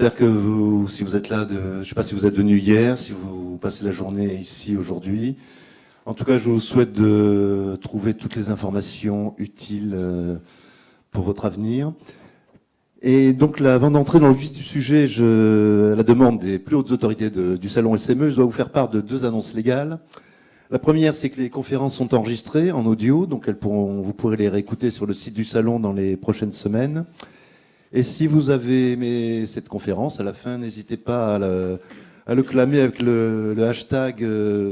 J'espère que vous, si vous êtes là, je ne sais pas si vous êtes venu hier, si vous passez la journée ici aujourd'hui. En tout cas, je vous souhaite de trouver toutes les informations utiles pour votre avenir. Et donc, là, avant d'entrer dans le vif du sujet, à la demande des plus hautes autorités du salon SME, je dois vous faire part de deux annonces légales. La première, c'est que les conférences sont enregistrées en audio, donc vous pourrez les réécouter sur le site du salon dans les prochaines semaines. Et si vous avez aimé cette conférence, à la fin, n'hésitez pas à le clamer avec le hashtag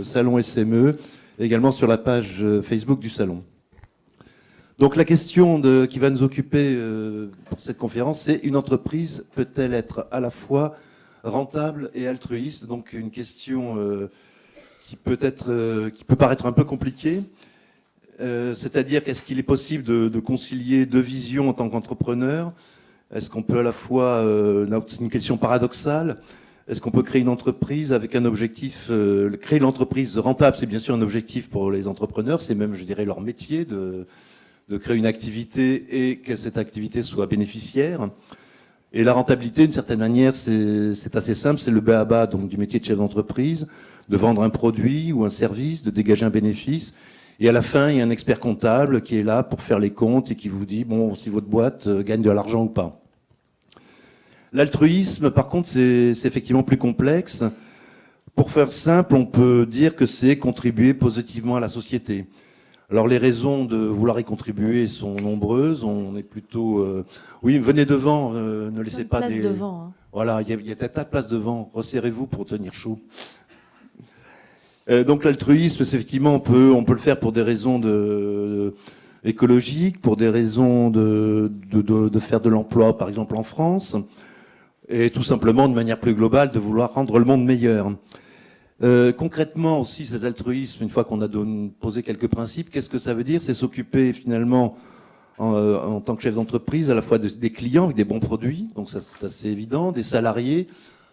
Salon SME, et également sur la page Facebook du Salon. Donc la question qui va nous occuper pour cette conférence, c'est: une entreprise peut-elle être à la fois rentable et altruiste? Donc une question qui peut paraître un peu compliquée. C'est-à-dire, qu'est-ce qu'il est possible de concilier deux visions en tant qu'entrepreneur? Est-ce qu'on peut à la fois, c'est une question paradoxale, est-ce qu'on peut créer une entreprise avec un objectif, créer l'entreprise rentable, c'est bien sûr un objectif pour les entrepreneurs, c'est même, je dirais, leur métier de créer une activité et que cette activité soit bénéficiaire. Et la rentabilité, d'une certaine manière, c'est assez simple, c'est le b.a.-ba donc du métier de chef d'entreprise, de vendre un produit ou un service, de dégager un bénéfice. Et à la fin, il y a un expert comptable qui est là pour faire les comptes et qui vous dit, bon, si votre boîte gagne de l'argent ou pas. L'altruisme, par contre, c'est effectivement plus complexe. Pour faire simple, on peut dire que c'est contribuer positivement à la société. Alors les raisons de vouloir y contribuer sont nombreuses. On est plutôt... Oui, venez devant, ne laissez pas des... devant, hein. Voilà, il y a des tas de places devant. Resserrez-vous pour tenir chaud. Donc l'altruisme, c'est effectivement, on peut le faire pour des raisons écologiques, pour des raisons de faire de l'emploi, par exemple en France, et tout simplement, de manière plus globale, de vouloir rendre le monde meilleur. Concrètement aussi, cet altruisme, une fois qu'on a posé quelques principes, qu'est-ce que ça veut dire? C'est s'occuper finalement en tant que chef d'entreprise à la fois des clients avec des bons produits, donc ça c'est assez évident, des salariés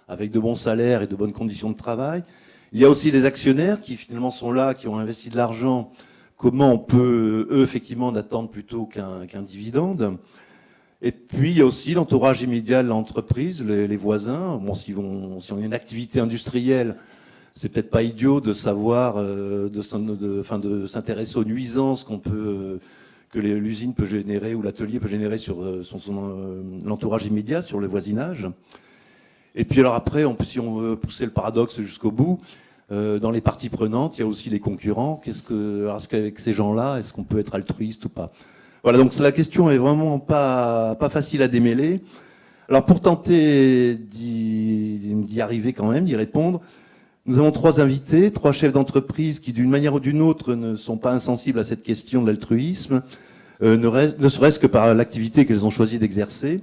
avec de bons salaires et de bonnes conditions de travail. Il y a aussi des actionnaires qui finalement sont là, qui ont investi de l'argent. Comment on peut, eux, effectivement, n'attendre plutôt qu'un dividende? Et puis, il y a aussi l'entourage immédiat de l'entreprise, les voisins. Bon, si on a une activité industrielle, c'est peut-être pas idiot de savoir, de s'intéresser aux nuisances que l'usine peut générer ou l'atelier peut générer sur l'entourage immédiat, sur le voisinage. Et puis alors après, si on veut pousser le paradoxe jusqu'au bout, dans les parties prenantes, il y a aussi les concurrents. Est-ce qu'avec ces gens-là, est-ce qu'on peut être altruiste ou pas? Voilà, donc la question est vraiment pas facile à démêler. Alors pour tenter d'y arriver quand même, d'y répondre, nous avons trois invités, trois chefs d'entreprise qui, d'une manière ou d'une autre, ne sont pas insensibles à cette question de l'altruisme, ne serait-ce que par l'activité qu'elles ont choisi d'exercer.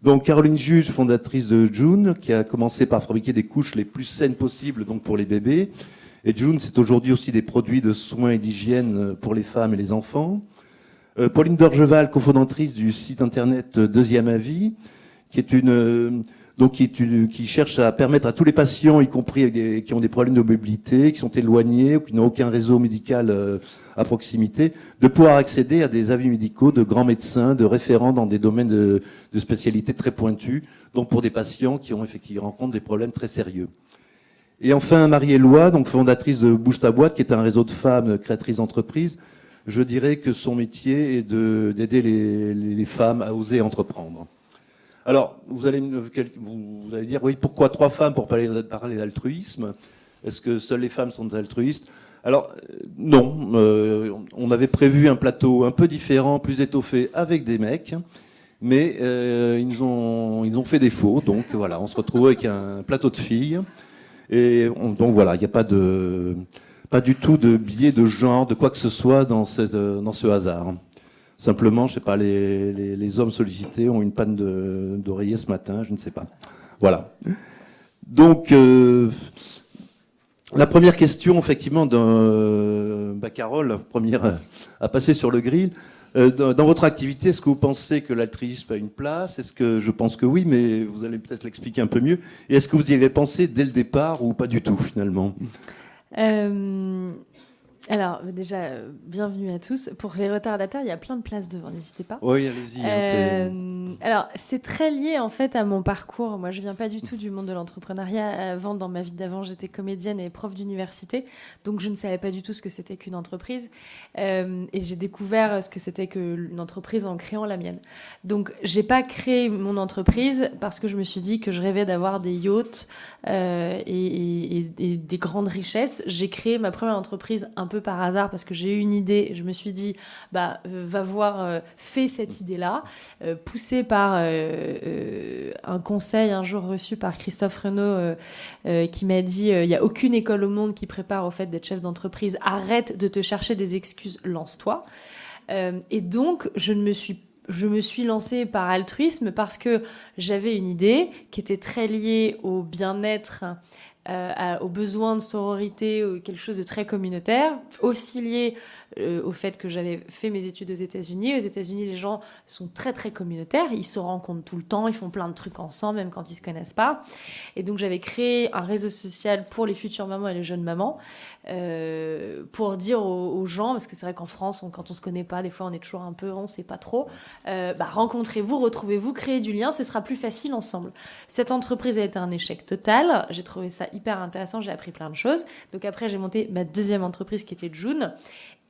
Donc Caroline Juge, fondatrice de June, qui a commencé par fabriquer des couches les plus saines possibles donc pour les bébés. Et June, c'est aujourd'hui aussi des produits de soins et d'hygiène pour les femmes et les enfants. Pauline Dorgeval, cofondatrice du site internet Deuxième Avis, qui cherche à permettre à tous les patients, y compris qui ont des problèmes de mobilité, qui sont éloignés ou qui n'ont aucun réseau médical à proximité, de pouvoir accéder à des avis médicaux de grands médecins, de référents dans des domaines de spécialité très pointus, donc pour des patients qui rencontrent des problèmes très sérieux. Et enfin, Marie-Éloi, donc fondatrice de Bouge ta boîte, qui est un réseau de femmes créatrices d'entreprises. Je dirais que son métier est d'aider les femmes à oser entreprendre. Alors, vous allez dire, oui, pourquoi trois femmes pour parler d'altruisme? Est-ce que seules les femmes sont altruistes? Alors, non. On avait prévu un plateau un peu différent, plus étoffé, avec des mecs, mais ils ont fait défaut. Donc voilà, on se retrouve avec un plateau de filles. Et donc voilà, il n'y a pas du tout de biais de genre, de quoi que ce soit dans ce hasard. Simplement, je sais pas, les hommes sollicités ont une panne d'oreiller ce matin, je ne sais pas. Voilà. Donc, la première question, effectivement, Carole, la première à passer sur le grill. Dans votre activité, est-ce que vous pensez que l'altruisme a une place? Est-ce que je pense que oui, mais vous allez peut-être l'expliquer un peu mieux. Et est-ce que vous y avez pensé dès le départ ou pas du tout, finalement? Alors, déjà, bienvenue à tous. Pour les retardataires, il y a plein de places devant, n'hésitez pas. Oui, allez-y. Alors, c'est très lié en fait à mon parcours. Moi, je viens pas du tout du monde de l'entrepreneuriat. Avant, dans ma vie d'avant, j'étais comédienne et prof d'université, donc je ne savais pas du tout ce que c'était qu'une entreprise. Et j'ai découvert ce que c'était qu'une entreprise en créant la mienne. Donc, j'ai pas créé mon entreprise parce que je me suis dit que je rêvais d'avoir des yachts et des grandes richesses. J'ai créé ma première entreprise un peu par hasard parce que j'ai eu une idée. Je me suis dit, va voir, fais cette idée-là, poussée par un conseil un jour reçu par Christophe Renaud qui m'a dit, il n'y a aucune école au monde qui prépare au fait d'être chef d'entreprise. Arrête de te chercher des excuses, lance-toi. Et donc, je me suis lancée par altruisme parce que j'avais une idée qui était très liée au bien-être, aux besoins de sororité, quelque chose de très communautaire, aussi lié au fait que j'avais fait mes études aux États-Unis. Aux États-Unis, les gens sont très très communautaires, ils se rencontrent tout le temps, ils font plein de trucs ensemble, même quand ils se connaissent pas. Et donc j'avais créé un réseau social pour les futures mamans et les jeunes mamans, pour dire aux gens, parce que c'est vrai qu'en France, quand on se connaît pas, des fois on est toujours un peu, on sait pas trop, rencontrez-vous, retrouvez-vous, créez du lien, ce sera plus facile ensemble. Cette entreprise a été un échec total, j'ai trouvé ça hyper intéressant, j'ai appris plein de choses. Donc après, j'ai monté ma deuxième entreprise qui était June.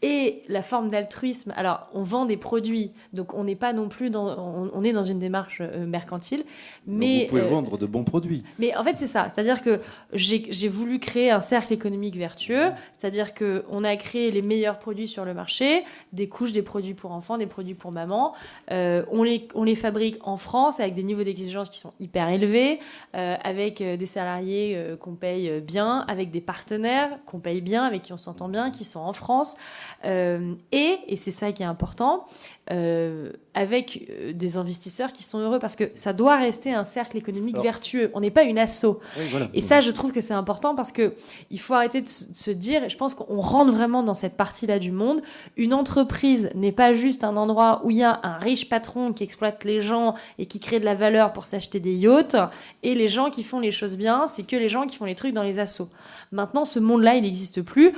Et la forme d'altruisme, alors on vend des produits, donc on n'est pas non plus on est dans une démarche mercantile, mais donc vous pouvez vendre de bons produits. Mais en fait c'est ça, c'est-à-dire que j'ai voulu créer un cercle économique vertueux, c'est-à-dire que on a créé les meilleurs produits sur le marché, des couches, des produits pour enfants, des produits pour maman, on les fabrique en France avec des niveaux d'exigence qui sont hyper élevés, avec des salariés qu'on paye bien, avec des partenaires qu'on paye bien, avec qui on s'entend bien, qui sont en France. Et c'est ça qui est important, avec des investisseurs qui sont heureux, parce que ça doit rester un cercle économique vertueux. On n'est pas une asso. Oui, voilà. Et ça, je trouve que c'est important parce que il faut arrêter de se dire, et je pense qu'on rentre vraiment dans cette partie-là du monde, une entreprise n'est pas juste un endroit où il y a un riche patron qui exploite les gens et qui crée de la valeur pour s'acheter des yachts, et les gens qui font les choses bien, c'est que les gens qui font les trucs dans les assos. Maintenant, ce monde-là, il n'existe plus.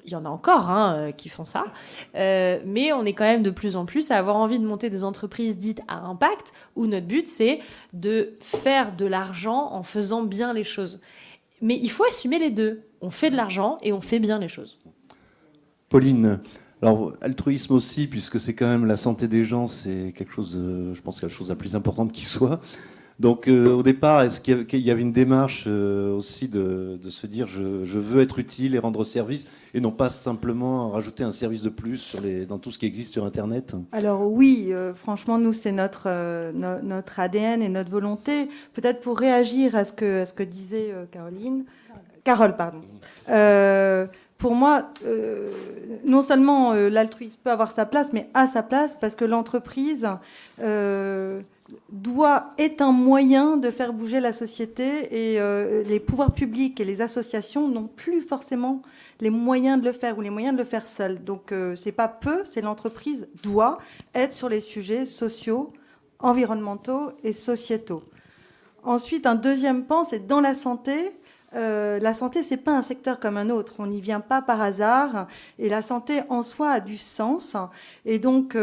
Il y en a encore qui font ça, mais on est quand même de plus en plus à avoir envie de monter des entreprises dites à impact, où notre but, c'est de faire de l'argent en faisant bien les choses. Mais il faut assumer les deux. On fait de l'argent et on fait bien les choses. Pauline, alors altruisme aussi, puisque c'est quand même la santé des gens, c'est quelque chose, je pense, que la chose la plus importante qui soit. Donc au départ, est-ce qu'il y avait une démarche aussi de se dire je veux être utile et rendre service, et non pas simplement rajouter un service de plus dans tout ce qui existe sur Internet? Alors oui, franchement, nous, c'est notre ADN et notre volonté. Peut-être pour réagir à ce que disait Carole, pardon. Pour moi, non seulement l'altruisme peut avoir sa place, mais à sa place, parce que l'entreprise est un moyen de faire bouger la société, et les pouvoirs publics et les associations n'ont plus forcément les moyens de le faire, ou les moyens de le faire seuls. Donc c'est pas peu, c'est l'entreprise doit être sur les sujets sociaux, environnementaux et sociétaux. Ensuite, un deuxième pan, c'est dans la santé. La santé, c'est pas un secteur comme un autre. On n'y vient pas par hasard. Et la santé en soi a du sens. Et donc,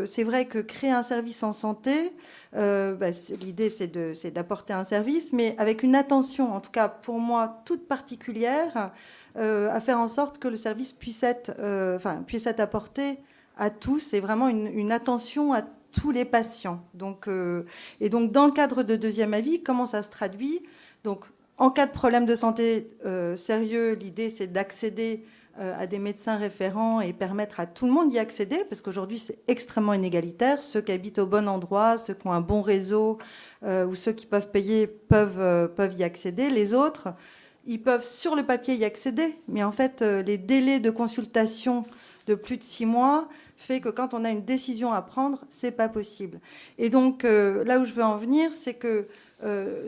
c'est vrai que créer un service en santé, l'idée, c'est d'apporter un service, mais avec une attention, en tout cas pour moi, toute particulière, à faire en sorte que le service puisse être apporté à tous. C'est vraiment une attention à tous les patients. Donc, et donc, dans le cadre de deuxième avis, comment ça se traduit? Donc, en cas de problème de santé sérieux, l'idée, c'est d'accéder à des médecins référents et permettre à tout le monde d'y accéder, parce qu'aujourd'hui, c'est extrêmement inégalitaire. Ceux qui habitent au bon endroit, ceux qui ont un bon réseau, ou ceux qui peuvent payer peuvent y accéder. Les autres, ils peuvent sur le papier y accéder, mais en fait, les délais de consultation de plus de 6 mois fait que quand on a une décision à prendre, c'est pas possible. Et donc, là où je veux en venir, c'est que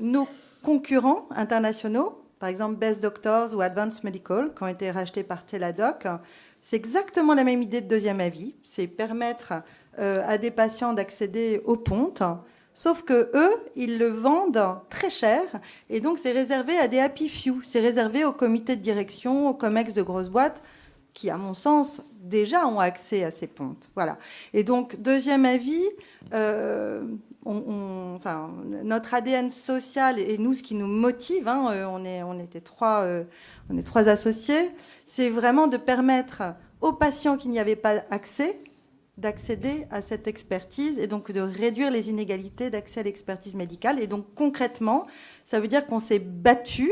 nos concurrents internationaux, par exemple Best Doctors ou Advanced Medical, qui ont été rachetés par Teladoc, c'est exactement la même idée de deuxième avis. C'est permettre à des patients d'accéder aux pontes, sauf que eux, ils le vendent très cher, et donc c'est réservé à des happy few. C'est réservé aux comités de direction, aux comex de grosses boîtes. qui, à mon sens, déjà ont accès à ces pontes. Voilà. Et donc, deuxième avis, notre ADN social et nous, ce qui nous motive, on est trois associés, c'est vraiment de permettre aux patients qui n'y avaient pas accès d'accéder à cette expertise et donc de réduire les inégalités d'accès à l'expertise médicale. Et donc, concrètement, ça veut dire qu'on s'est battu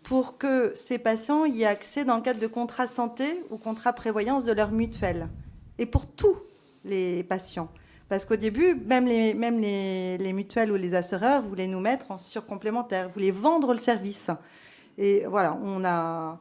pour que ces patients y aient accès dans le cadre de contrats santé ou contrats prévoyance de leur mutuelle. Et pour tous les patients. Parce qu'au début, même les mutuelles ou les assureurs voulaient nous mettre en surcomplémentaire, voulaient vendre le service. Et voilà, on a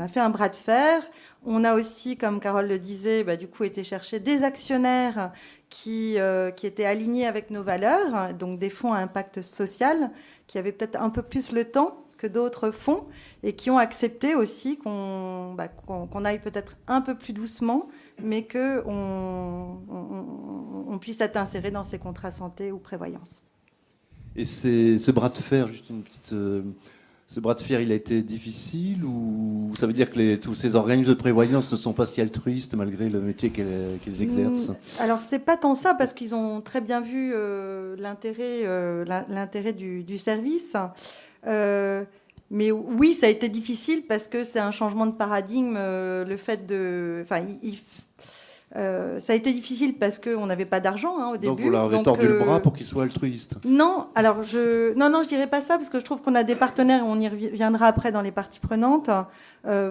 fait un bras de fer. On a aussi, comme Carole le disait, du coup, été chercher des actionnaires qui étaient alignés avec nos valeurs, donc des fonds à impact social, qui avaient peut-être un peu plus le temps que d'autres fonds et qui ont accepté aussi qu'on aille peut-être un peu plus doucement, mais qu'on puisse être inséré dans ces contrats santé ou prévoyance. Et ce bras de fer, juste une petite... Ce bras de fer, il a été difficile ou ça veut dire que tous ces organismes de prévoyance ne sont pas si altruistes malgré le métier qu'ils exercent? Alors, c'est pas tant ça parce qu'ils ont très bien vu l'intérêt du service. Mais oui, ça a été difficile parce que c'est un changement de paradigme. Le fait de... ça a été difficile parce qu'on n'avait pas d'argent au début. Donc vous leur avez tordu le bras pour qu'ils soient altruistes? Non, alors je dirais pas ça parce que je trouve qu'on a des partenaires, on y reviendra après dans les parties prenantes.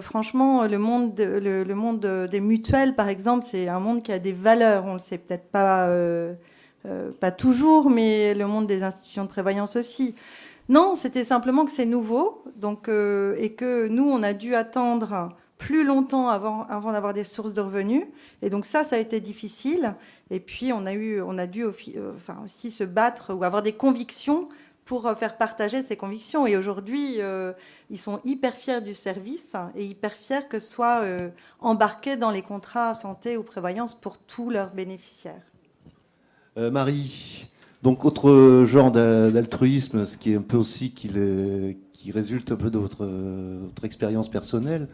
Franchement, le monde des mutuelles, par exemple, c'est un monde qui a des valeurs. On le sait peut-être pas toujours, mais le monde des institutions de prévoyance aussi. Non, c'était simplement que c'est nouveau, donc, et que nous, on a dû attendre plus longtemps avant d'avoir des sources de revenus. Et donc ça a été difficile. Et puis, on a dû aussi se battre ou avoir des convictions pour faire partager ces convictions. Et aujourd'hui, ils sont hyper fiers du service et hyper fiers que ce soit embarqué dans les contrats santé ou prévoyance pour tous leurs bénéficiaires. Marie, donc autre genre d'altruisme, ce qui est un peu aussi qui résulte un peu de votre expérience personnelle.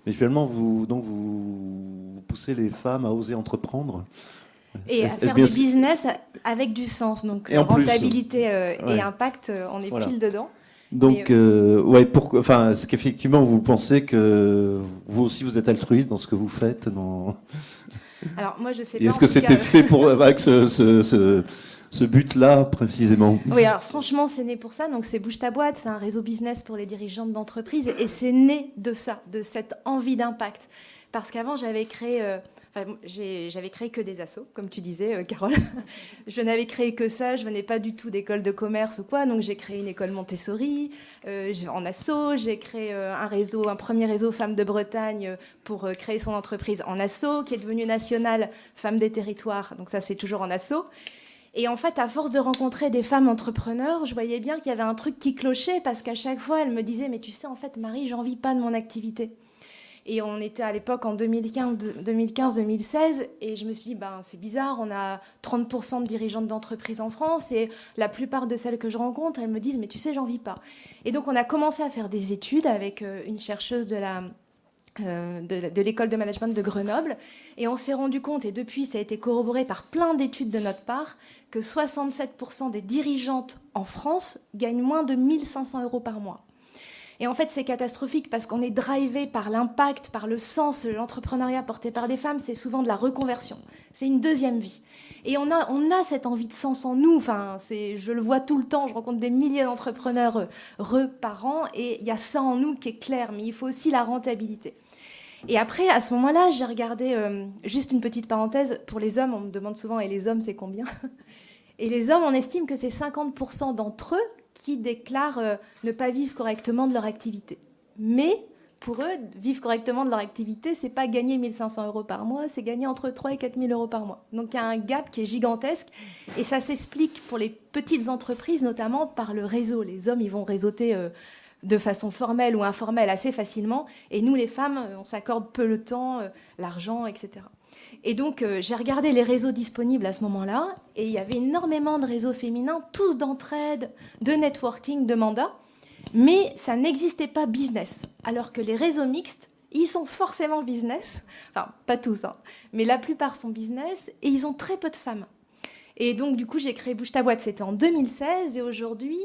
Mais finalement, vous poussez les femmes à oser entreprendre. Et à faire du business avec du sens. Donc, rentabilité et impact, on est pile dedans. Donc, est-ce qu'effectivement, vous pensez que vous aussi, vous êtes altruiste dans ce que vous faites Alors, moi, je sais pas. Et est-ce que c'était fait avec ce but-là, précisément? Oui, alors franchement, c'est né pour ça. Donc, c'est Bouge ta boîte, c'est un réseau business pour les dirigeantes d'entreprise. Et c'est né de ça, de cette envie d'impact. Parce qu'avant, j'avais créé que des assos, comme tu disais, Carole. Je n'avais créé que ça. Je venais pas du tout d'école de commerce ou quoi. Donc, j'ai créé une école Montessori en asso. J'ai créé un premier réseau Femmes de Bretagne pour créer son entreprise en asso, qui est devenu national Femmes des Territoires. Donc, ça, c'est toujours en asso. Et en fait, à force de rencontrer des femmes entrepreneurs, je voyais bien qu'il y avait un truc qui clochait parce qu'à chaque fois, elles me disaient « Mais tu sais, en fait, Marie, j'en vis pas de mon activité. » Et on était à l'époque en 2015-2016 et je me suis dit « C'est bizarre, on a 30% de dirigeantes d'entreprise en France et la plupart de celles que je rencontre, elles me disent « Mais tu sais, j'en vis pas. » Et donc, on a commencé à faire des études avec une chercheuse de l'école de management de Grenoble et on s'est rendu compte, et depuis ça a été corroboré par plein d'études de notre part, que 67% des dirigeantes en France gagnent moins de 1 500 € par mois. Et en fait c'est catastrophique parce qu'on est drivé par l'impact, par le sens. L'entrepreneuriat porté par des femmes, c'est souvent de la reconversion, c'est une deuxième vie. Et on a cette envie de sens en nous, je le vois tout le temps, je rencontre des milliers d'entrepreneurs par an et il y a ça en nous qui est clair, mais il faut aussi la rentabilité. Et après, à ce moment-là, j'ai regardé, juste une petite parenthèse, pour les hommes, on me demande souvent, et les hommes, c'est combien? Et les hommes, on estime que c'est 50% d'entre eux qui déclarent ne pas vivre correctement de leur activité. Mais pour eux, vivre correctement de leur activité, c'est pas gagner 1 500 € par mois, c'est gagner entre 3 et 4 000 € par mois. Donc il y a un gap qui est gigantesque, et ça s'explique pour les petites entreprises, notamment par le réseau. Les hommes, ils vont réseauter de façon formelle ou informelle assez facilement. Et nous, les femmes, on s'accorde peu le temps, l'argent, etc. Et donc, j'ai regardé les réseaux disponibles à ce moment-là, et il y avait énormément de réseaux féminins, tous d'entraide, de networking, de mandat, mais ça n'existait pas business. Alors que les réseaux mixtes, Ils sont forcément business, enfin pas tous, hein, mais la plupart sont business, et ils ont très peu de femmes. Et donc, du coup, j'ai créé Bouge ta boîte, c'était en 2016, et aujourd'hui,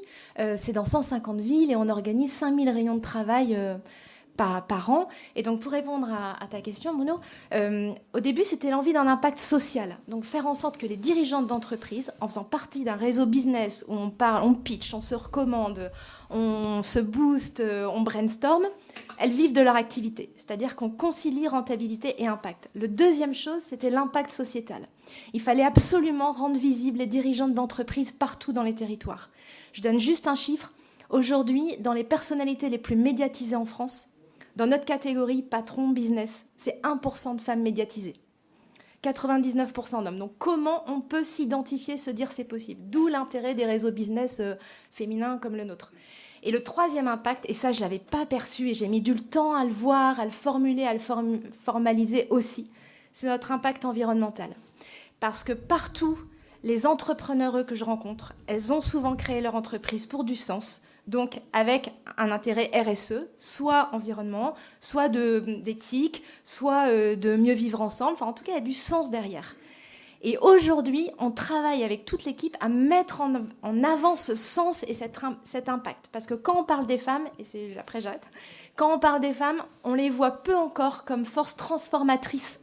c'est dans 150 villes, et on organise 5000 réunions de travail par an. Et donc, pour répondre à ta question, Mouno, au début, c'était l'envie d'un impact social. Donc, faire en sorte que les dirigeantes d'entreprise, en faisant partie d'un réseau business où on parle, on pitch, on se recommande, on se booste, on brainstorm, elles vivent de leur activité. C'est-à-dire qu'on concilie rentabilité et impact. Le deuxième chose, c'était l'impact sociétal. Il fallait absolument rendre visibles les dirigeantes d'entreprise partout dans les territoires. Je donne juste un chiffre. Aujourd'hui, dans les personnalités les plus médiatisées en France, dans notre catégorie patron business, c'est 1% de femmes médiatisées. 99% d'hommes. Donc comment on peut s'identifier, se dire c'est possible? D'où l'intérêt des réseaux business féminins comme le nôtre. Et le troisième impact, et ça je ne l'avais pas perçu et j'ai mis du temps à le voir, à le formuler, à le formaliser aussi, c'est notre impact environnemental. Parce que partout, les entrepreneurs que je rencontre, elles ont souvent créé leur entreprise pour du sens, donc avec un intérêt RSE, soit environnement, soit d'éthique, soit de mieux vivre ensemble. Enfin, en tout cas, il y a du sens derrière. Et aujourd'hui, on travaille avec toute l'équipe à mettre en avant ce sens et cet impact. Parce que quand on parle des femmes, et après j'arrête, quand on parle des femmes, on les voit peu encore comme force transformatrice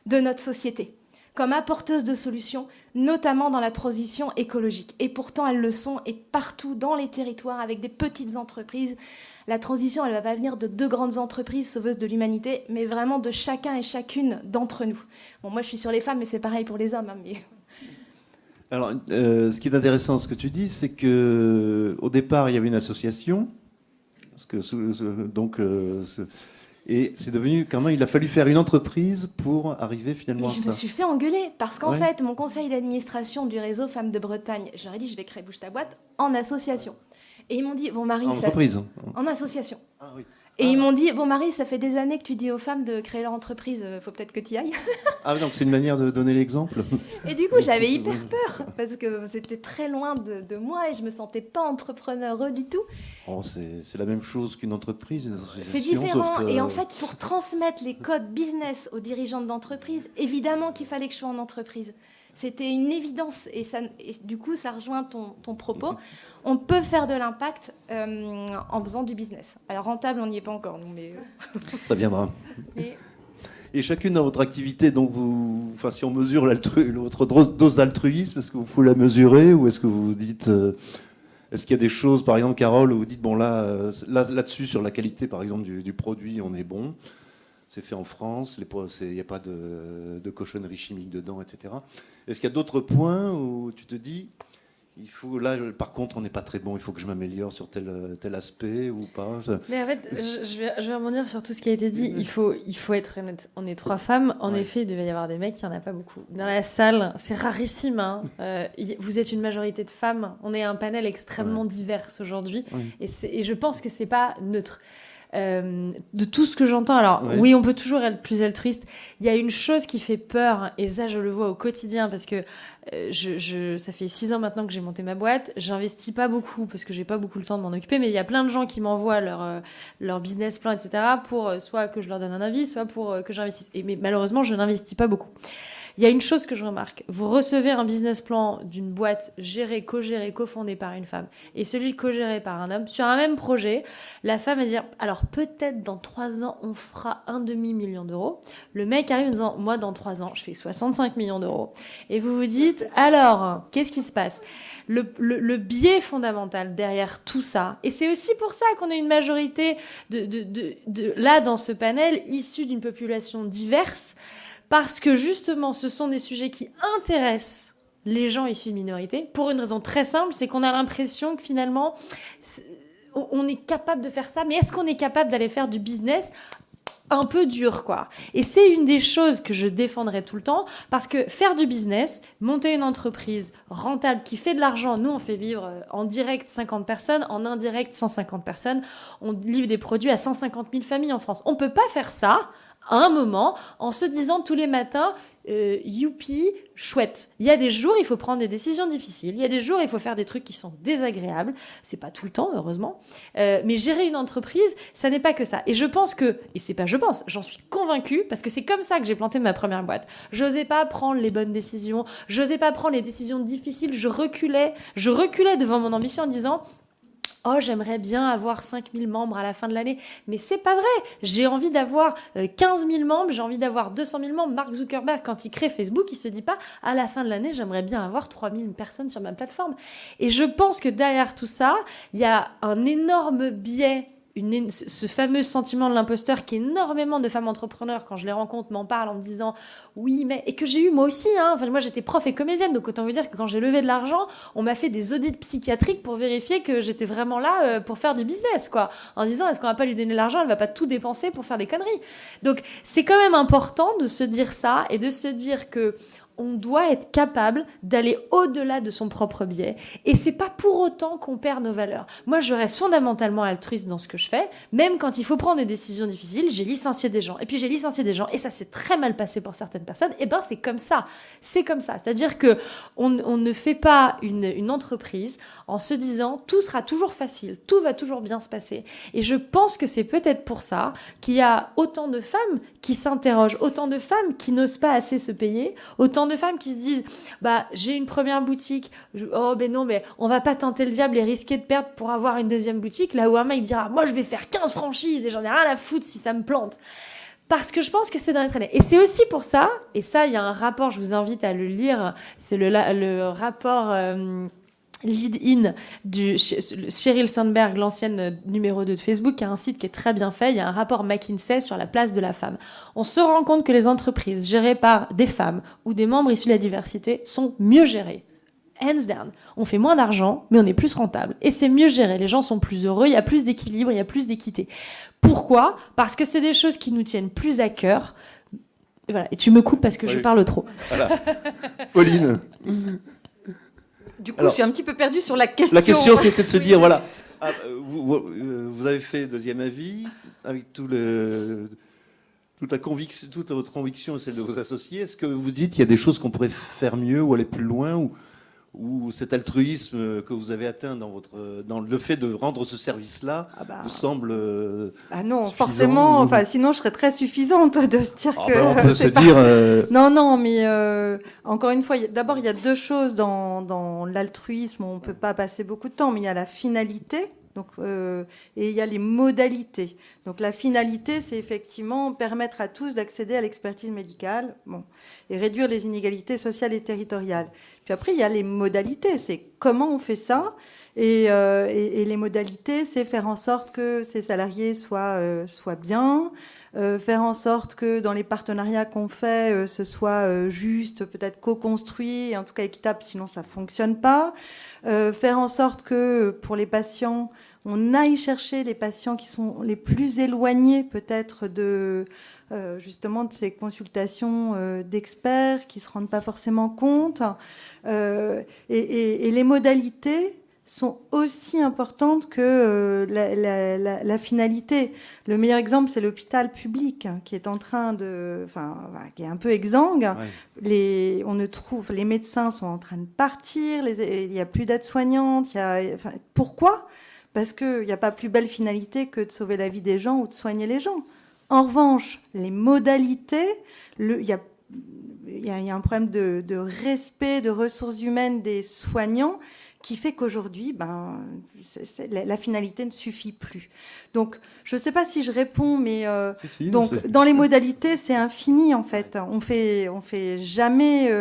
de notre société, comme apporteuses de solutions, notamment dans la transition écologique. Et pourtant, elles le sont, et partout dans les territoires, avec des petites entreprises. La transition, elle ne va pas venir de 2 grandes entreprises sauveuses de l'humanité, mais vraiment de chacun et chacune d'entre nous. Bon, moi, je suis sur les femmes, mais c'est pareil pour les hommes. Hein, mais... Alors, ce qui est intéressant, ce que tu dis, c'est qu'au départ, il y avait une association. Et c'est devenu, quand même, il a fallu faire une entreprise pour arriver finalement à ça. Je me suis fait engueuler parce qu'en fait, mon conseil d'administration du réseau Femmes de Bretagne, je leur ai dit, je vais créer Bouge ta boîte en association. Et ils m'ont dit, bon Marie, en entreprise. En association. Ah oui. Et ils m'ont dit, bon Marie, ça fait des années que tu dis aux femmes de créer leur entreprise, faut peut-être que tu y ailles. Ah donc c'est une manière de donner l'exemple. Et du coup, j'avais hyper peur parce que c'était très loin de moi et je me sentais pas entrepreneur du tout. Oh, c'est la même chose qu'une entreprise. C'est différent. Et en fait, pour transmettre les codes business aux dirigeantes d'entreprise, évidemment qu'il fallait que je sois en entreprise. C'était une évidence et du coup, ça rejoint ton propos. On peut faire de l'impact en faisant du business. Alors rentable, on n'y est pas encore, nous, mais... Ça viendra. Mais... Et chacune dans votre activité, donc si on mesure votre dose d'altruisme, est-ce que vous pouvez la mesurer ou est-ce que vous vous dites... Est-ce qu'il y a des choses, par exemple, Carole, où vous dites, bon là-dessus, sur la qualité, par exemple, du produit, on est bon. C'est fait en France, il n'y a pas de cochonnerie chimique dedans, etc. Est-ce qu'il y a d'autres points où tu te dis, par contre, on n'est pas très bon, il faut que je m'améliore sur tel aspect ou pas? Mais en fait, je vais rebondir sur tout ce qui a été dit. Il faut être honnête. On est 3 femmes. En effet, il devait y avoir des mecs, il n'y en a pas beaucoup. Dans la salle, c'est rarissime. Hein. Vous êtes une majorité de femmes. On est un panel extrêmement divers aujourd'hui. Et je pense que ce n'est pas neutre. De tout ce que j'entends, alors oui, on peut toujours être plus altruiste. Il y a une chose qui fait peur, et ça je le vois au quotidien parce que ça fait 6 ans maintenant que j'ai monté ma boîte. J'investis pas beaucoup parce que j'ai pas beaucoup le temps de m'en occuper, mais il y a plein de gens qui m'envoient leur business plan, etc. pour soit que je leur donne un avis, soit pour que j'investisse. Mais malheureusement, je n'investis pas beaucoup. Il y a une chose que je remarque. Vous recevez un business plan d'une boîte gérée, co-gérée, cofondée par une femme et celui co-géré par un homme. Sur un même projet, la femme va dire « Alors, peut-être dans 3 ans, on fera 1,5 million d'euros. » Le mec arrive en disant « Moi, dans 3 ans, je fais 65 millions d'euros. » Et vous vous dites « Alors, qu'est-ce qui se passe ?» Le biais fondamental derrière tout ça, et c'est aussi pour ça qu'on a une majorité là, dans ce panel, issue d'une population diverse, parce que justement, ce sont des sujets qui intéressent les gens issus de minorités, pour une raison très simple, c'est qu'on a l'impression que finalement, on est capable de faire ça, mais est-ce qu'on est capable d'aller faire du business un peu dur, quoi. Et c'est une des choses que je défendrai tout le temps, parce que faire du business, monter une entreprise rentable qui fait de l'argent, nous on fait vivre en direct 50 personnes, en indirect 150 personnes, on livre des produits à 150 000 familles en France. On peut pas faire ça à un moment, en se disant tous les matins, youpi, chouette. Il y a des jours, il faut prendre des décisions difficiles. Il y a des jours, il faut faire des trucs qui sont désagréables. C'est pas tout le temps, heureusement. Mais gérer une entreprise, ça n'est pas que ça. Et je pense que, et c'est pas je pense, j'en suis convaincue, parce que c'est comme ça que j'ai planté ma première boîte. J'osais pas prendre les bonnes décisions. J'osais pas prendre les décisions difficiles. Je reculais devant mon ambition en disant, oh, j'aimerais bien avoir 5000 membres à la fin de l'année. Mais c'est pas vrai. J'ai envie d'avoir 15 000 membres, j'ai envie d'avoir 200 000 membres. Mark Zuckerberg, quand il crée Facebook, il se dit pas, à la fin de l'année, j'aimerais bien avoir 3000 personnes sur ma plateforme. Et je pense que derrière tout ça, il y a un énorme biais, ce fameux sentiment de l'imposteur qu'énormément de femmes entrepreneurs, quand je les rencontre, m'en parlent en me disant oui, mais... Et que j'ai eu moi aussi. Enfin, moi, j'étais prof et comédienne, donc autant vous dire que quand j'ai levé de l'argent, on m'a fait des audits psychiatriques pour vérifier que j'étais vraiment là pour faire du business, quoi. En disant, est-ce qu'on va pas lui donner l'argent? Elle va pas tout dépenser pour faire des conneries. Donc, c'est quand même important de se dire ça et de se dire que on doit être capable d'aller au-delà de son propre biais. Et c'est pas pour autant qu'on perd nos valeurs. Moi, je reste fondamentalement altruiste dans ce que je fais. Même quand il faut prendre des décisions difficiles, j'ai licencié des gens. Et puis j'ai licencié des gens. Et ça s'est très mal passé pour certaines personnes. Et ben, c'est comme ça. C'est comme ça. C'est-à-dire que on ne fait pas une entreprise en se disant tout sera toujours facile. Tout va toujours bien se passer. Et je pense que c'est peut-être pour ça qu'il y a autant de femmes qui s'interrogent, autant de femmes qui n'osent pas assez se payer, autant de femmes qui se disent j'ai une première boutique, oh ben non, mais on va pas tenter le diable et risquer de perdre pour avoir une deuxième boutique, là où un mec dira moi je vais faire 15 franchises et j'en ai rien à foutre si ça me plante. Parce que je pense que c'est dans les traînées. Et c'est aussi pour ça, et ça il y a un rapport, je vous invite à le lire, c'est le rapport lead-in du Sheryl Sandberg, l'ancienne numéro 2 de Facebook, qui a un site qui est très bien fait. Il y a un rapport McKinsey sur la place de la femme. On se rend compte que les entreprises gérées par des femmes ou des membres issus de la diversité sont mieux gérées. Hands down. On fait moins d'argent, mais on est plus rentable. Et c'est mieux géré. Les gens sont plus heureux, il y a plus d'équilibre, il y a plus d'équité. Pourquoi ? Parce que c'est des choses qui nous tiennent plus à cœur. Et voilà. Et tu me coupes parce que je parle trop. Voilà. Pauline. Du coup, je suis un petit peu perdue sur la question. La question, c'était de se dire, voilà, vous avez fait deuxième avis, avec toute votre conviction et celle de vos associés. Est-ce que vous dites qu'il y a des choses qu'on pourrait faire mieux ou aller plus loin, ou cet altruisme que vous avez atteint dans le fait de rendre ce service-là vous semble non, suffisant, forcément. Enfin, sinon, je serais très suffisante de se dire que. On peut se dire. Non, mais encore une fois, d'abord, il y a deux choses dans l'altruisme. On peut pas passer beaucoup de temps, mais il y a la finalité. Donc, et il y a les modalités. Donc la finalité, c'est effectivement permettre à tous d'accéder à l'expertise médicale, et réduire les inégalités sociales et territoriales. Puis après, il y a les modalités, c'est comment on fait ça. Et les modalités, c'est faire en sorte que ces salariés soient bien, faire en sorte que dans les partenariats qu'on fait, ce soit juste, peut-être co-construit, et en tout cas équitable, sinon ça ne fonctionne pas. Faire en sorte que pour les patients, on aille chercher les patients qui sont les plus éloignés peut-être justement de ces consultations d'experts qui ne se rendent pas forcément compte. Et les modalités sont aussi importantes que la finalité. Le meilleur exemple, c'est l'hôpital public qui est en train qui est un peu exsangue. Ouais. Les médecins sont en train de partir, il n'y a plus d'aides-soignantes. Pourquoi ? Parce qu'il n'y a pas plus belle finalité que de sauver la vie des gens ou de soigner les gens. En revanche, les modalités, il y a un problème de respect, de ressources humaines des soignants qui fait qu'aujourd'hui, la finalité ne suffit plus. Donc, je ne sais pas si je réponds, mais dans les modalités, c'est infini en fait. On fait jamais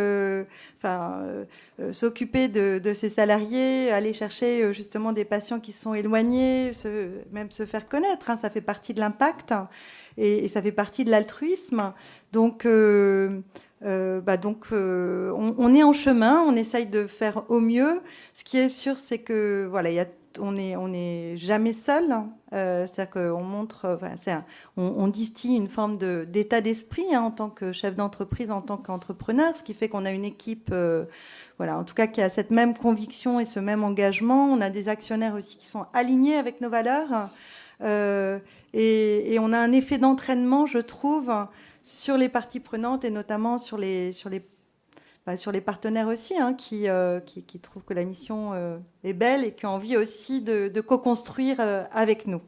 s'occuper de ses salariés, aller chercher justement des patients qui sont éloignés, même se faire connaître. Ça fait partie de l'impact et ça fait partie de l'altruisme. Donc, on est en chemin, on essaye de faire au mieux. Ce qui est sûr, c'est que on est jamais seul. C'est-à-dire qu'on montre, on distille une forme d'état d'esprit en tant que chef d'entreprise, en tant qu'entrepreneur, ce qui fait qu'on a une équipe, en tout cas qui a cette même conviction et ce même engagement. On a des actionnaires aussi qui sont alignés avec nos valeurs. Et on a un effet d'entraînement, je trouve, sur les parties prenantes et notamment sur les partenaires aussi, qui trouvent que la mission est belle et qui ont envie aussi de co-construire avec nous.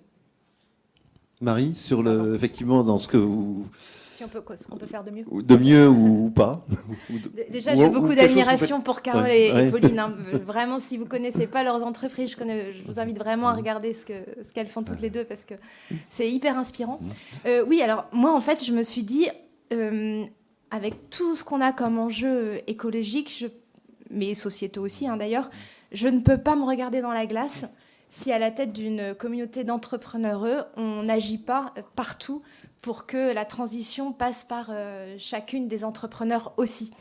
Marie, effectivement, dans ce que vous... Si ce qu'on peut faire de mieux. De mieux ou pas. Déjà, j'ai beaucoup d'admiration pour Carole et Pauline. Ouais. Vraiment, si vous ne connaissez pas leurs entreprises, je vous invite vraiment à regarder ce qu'elles font toutes les deux parce que c'est hyper inspirant. Oui, alors moi, en fait, je me suis dit, avec tout ce qu'on a comme enjeu écologique, mais sociétaux aussi d'ailleurs, je ne peux pas me regarder dans la glace si à la tête d'une communauté d'entrepreneurs, on n'agit pas partout pour que la transition passe par chacune des entrepreneurs aussi.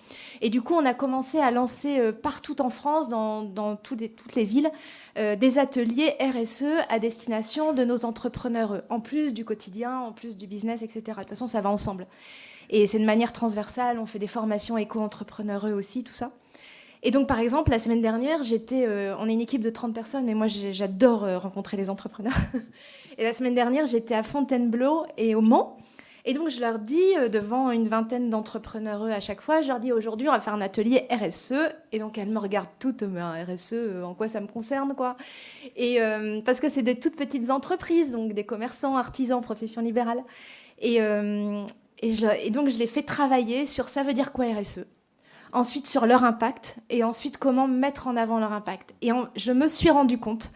Et du coup, on a commencé à lancer partout en France, dans toutes les villes, des ateliers RSE à destination de nos entrepreneurs, en plus du quotidien, en plus du business, etc. De toute façon, ça va ensemble. Et c'est de manière transversale, on fait des formations éco-entrepreneurs aussi, tout ça. Et donc, par exemple, la semaine dernière, on est une équipe de 30 personnes, mais moi, j'adore rencontrer les entrepreneurs. Et la semaine dernière, j'étais à Fontainebleau et au Mans. Et donc, je leur dis, devant une vingtaine d'entrepreneurs à chaque fois, je leur dis, aujourd'hui, on va faire un atelier RSE. Et donc, elles me regardent toutes, mais un RSE, en quoi ça me concerne, quoi. Et parce que c'est des toutes petites entreprises, donc des commerçants, artisans, professions libérales. Et donc, je les fais travailler sur ça veut dire quoi RSE. Ensuite sur leur impact, et ensuite comment mettre en avant leur impact. Et je me suis rendu compte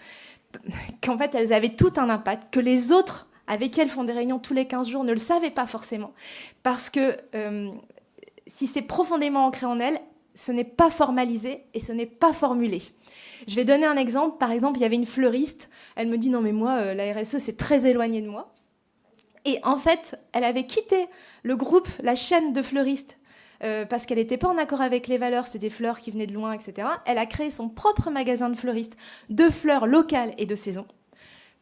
qu'en fait, elles avaient tout un impact, que les autres, avec qui elles font des réunions tous les 15 jours, ne le savaient pas forcément. Parce que si c'est profondément ancré en elles, ce n'est pas formalisé et ce n'est pas formulé. Je vais donner un exemple. Par exemple, il y avait une fleuriste. Elle me dit « Non, mais moi, la RSE, c'est très éloigné de moi. » Et en fait, elle avait quitté le groupe, la chaîne de fleuristes, parce qu'elle n'était pas en accord avec les valeurs, c'est des fleurs qui venaient de loin, etc. Elle a créé son propre magasin de fleuristes, de fleurs locales et de saison.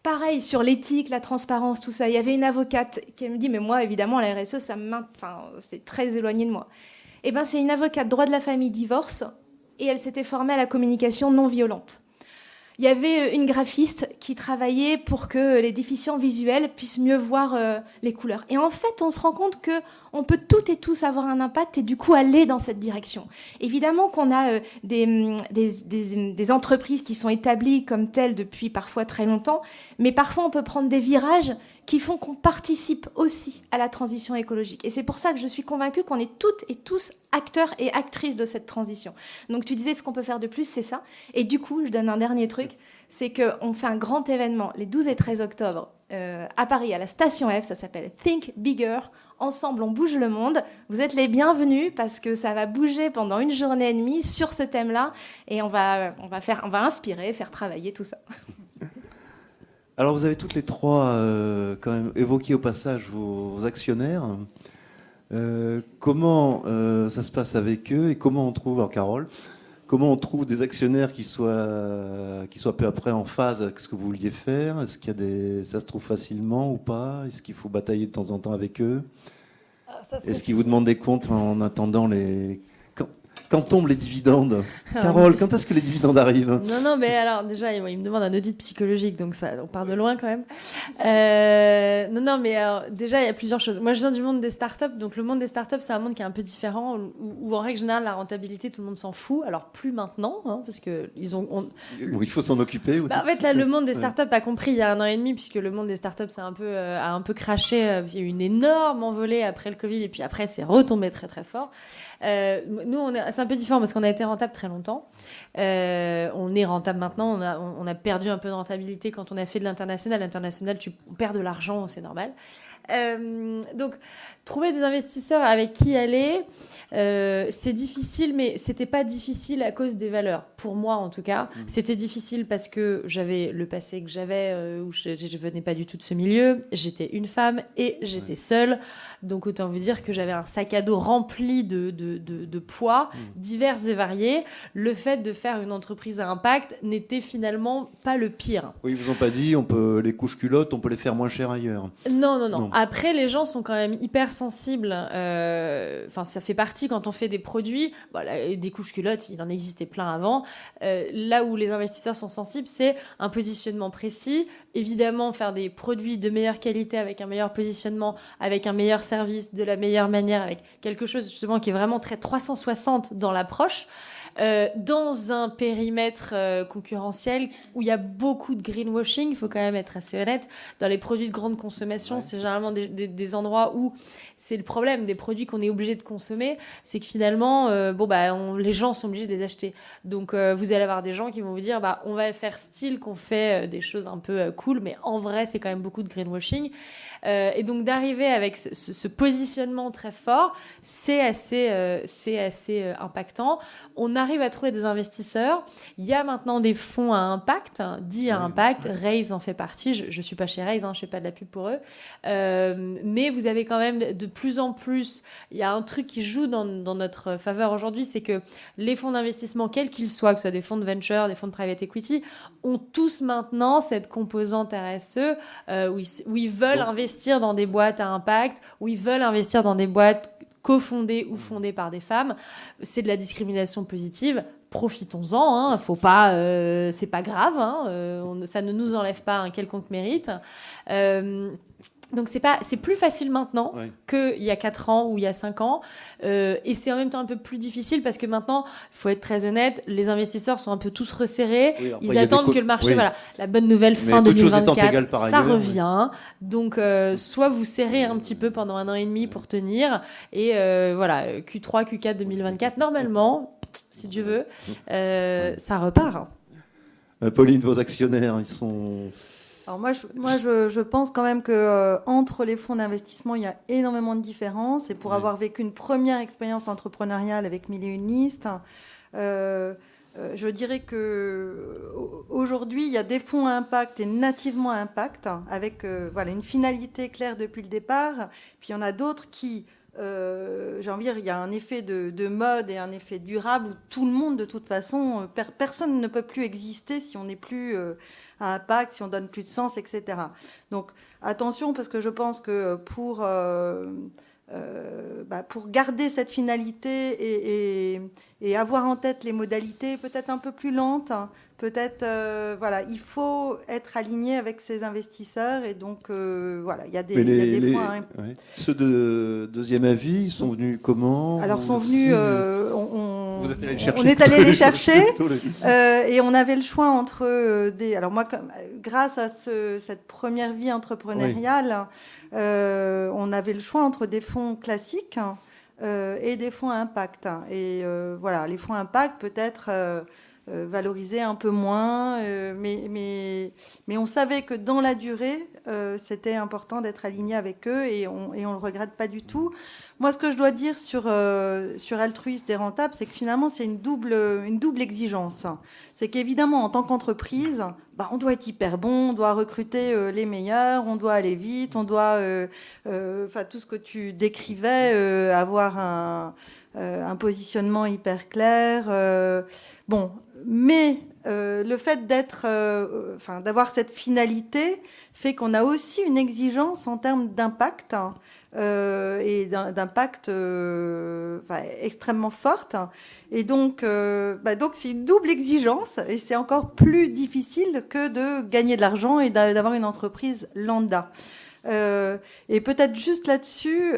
Pareil, sur l'éthique, la transparence, tout ça. Il y avait une avocate qui me dit « Mais moi, évidemment, la RSE, c'est très éloigné de moi. » Eh bien, c'est une avocate droit de la famille, divorce, et elle s'était formée à la communication non violente. Il y avait une graphiste qui travaillait pour que les déficients visuels puissent mieux voir les couleurs. Et en fait, on se rend compte qu'on peut toutes et tous avoir un impact et du coup aller dans cette direction. Évidemment qu'on a des entreprises qui sont établies comme telles depuis parfois très longtemps, mais parfois on peut prendre des virages qui font qu'on participe aussi à la transition écologique. Et c'est pour ça que je suis convaincue qu'on est toutes et tous acteurs et actrices de cette transition. Donc tu disais ce qu'on peut faire de plus, c'est ça. Et du coup, je donne un dernier truc, c'est qu'on fait un grand événement les 12 et 13 octobre à Paris, à la Station F, ça s'appelle Think Bigger. Ensemble, on bouge le monde. Vous êtes les bienvenus parce que ça va bouger pendant une journée et demie sur ce thème-là et on va inspirer, faire travailler tout ça. Alors, vous avez toutes les trois quand même évoqué au passage vos actionnaires. Comment ça se passe avec eux et comment on trouve, alors Carole, comment on trouve des actionnaires qui soient peu après en phase avec ce que vous vouliez faire? Est-ce qu'il y a ça se trouve facilement ou pas? Est-ce qu'il faut batailler de temps en temps avec eux? Est-ce qu'ils vous demandent des comptes en attendant Quand tombent les dividendes? Carole, quand est-ce que les dividendes arrivent? Non, mais alors déjà, il me demande un audit psychologique, donc ça, on part de loin quand même. Non, mais alors, déjà, il y a plusieurs choses. Moi, je viens du monde des startups, donc le monde des startups, c'est un monde qui est un peu différent, où en règle générale, la rentabilité, tout le monde s'en fout. Alors, plus maintenant, parce que il faut s'en occuper. En fait, là, le monde des startups a compris il y a 1 an et demi, puisque le monde des startups a un peu craché. Il y a eu une énorme envolée après le Covid, et puis après, c'est retombé très, très fort. Nous, c'est un peu différent parce qu'on a été rentable très longtemps. On est rentable maintenant. On a perdu un peu de rentabilité quand on a fait de l'international. L'international, on perds de l'argent, c'est normal. Donc, trouver des investisseurs avec qui aller, c'est difficile, mais c'était pas difficile à cause des valeurs. Pour moi, en tout cas, c'était difficile parce que j'avais le passé que j'avais, où je venais pas du tout de ce milieu. J'étais une femme et j'étais seule. Donc, autant vous dire que j'avais un sac à dos rempli de poids divers et variés. Le fait de faire une entreprise à impact n'était finalement pas le pire. Oui, ils vous ont pas dit, les couches culottes, on peut les faire moins cher ailleurs. Non. après, les gens sont quand même hyper sensibles. Enfin, ça fait partie quand on fait des produits. Voilà, des couches culottes, il en existait plein avant. Là où les investisseurs sont sensibles, c'est un positionnement précis. Évidemment, faire des produits de meilleure qualité avec un meilleur positionnement, avec un meilleur service, de la meilleure manière, avec quelque chose justement qui est vraiment très 360 dans l'approche. Dans un périmètre concurrentiel où il y a beaucoup de greenwashing, il faut quand même être assez honnête. Dans les produits de grande consommation, c'est généralement des endroits où c'est le problème des produits qu'on est obligé de consommer, c'est que finalement, les gens sont obligés de les acheter. Donc, vous allez avoir des gens qui vont vous dire, on va faire style qu'on fait des choses un peu cool, mais en vrai, c'est quand même beaucoup de greenwashing. Et donc, d'arriver avec ce positionnement très fort, c'est assez impactant. On arrive à trouver des investisseurs. Il y a maintenant des fonds à impact, dits à impact. Raise en fait partie. Je ne suis pas chez Raise, je ne fais pas de la pub pour eux. Mais vous avez quand même de plus en plus... Il y a un truc qui joue dans notre faveur aujourd'hui, c'est que les fonds d'investissement, quels qu'ils soient, que ce soit des fonds de venture, des fonds de private equity, ont tous maintenant cette composante RSE où ils veulent investir dans des boîtes à impact, où ils veulent investir dans des boîtes cofondées ou fondées par des femmes. C'est de la discrimination positive. Profitons-en, faut pas, c'est pas grave, ça ne nous enlève pas un quelconque mérite. Donc c'est plus facile maintenant qu'il y a 4 ans ou il y a 5 ans. Et c'est en même temps un peu plus difficile parce que maintenant, il faut être très honnête, les investisseurs sont un peu tous resserrés. Ils attendent que le marché... Voilà, la bonne nouvelle, fin 2024, ça revient. Donc, soit vous serrez un petit peu pendant 1 an et demi pour tenir. Et Q3, Q4 2024, normalement, si Dieu veut, ça repart. Pauline, vos actionnaires, ils sont... Alors je pense quand même que entre les fonds d'investissement, il y a énormément de différences. Et pour avoir vécu une première expérience entrepreneuriale avec 1001 listes, je dirais que aujourd'hui, il y a des fonds à impact et nativement à impact, avec une finalité claire depuis le départ. Puis il y en a d'autres qui, j'ai envie de dire, il y a un effet de mode et un effet durable où tout le monde, de toute façon, personne ne peut plus exister si on n'est plus à impact, si on donne plus de sens, etc. Donc attention, parce que je pense que pour garder cette finalité et avoir en tête les modalités peut-être un peu plus lentes, peut-être, il faut être aligné avec ses investisseurs. Et donc, il y a des points. Ceux de deuxième avis, ils sont venus comment? Alors, sont venus... Vous êtes allé les chercher. On est allé les chercher. Et on avait le choix entre des... Alors, moi, grâce à cette première vie entrepreneuriale, on avait le choix entre des fonds classiques et des fonds à impact. Et les fonds à impact, peut-être... valoriser un peu moins, mais on savait que dans la durée, c'était important d'être aligné avec eux et on le regrette pas du tout. Moi, ce que je dois dire sur altruiste et rentable, c'est que finalement, c'est une double exigence. C'est qu'évidemment, en tant qu'entreprise, on doit être hyper bon, on doit recruter les meilleurs, on doit aller vite, on doit, tout ce que tu décrivais, avoir un positionnement hyper clair. Mais le fait d'avoir cette finalité fait qu'on a aussi une exigence en termes d'impact et d'impact extrêmement forte. Et donc c'est une double exigence et c'est encore plus difficile que de gagner de l'argent et d'avoir une entreprise lambda. Et peut-être juste là-dessus,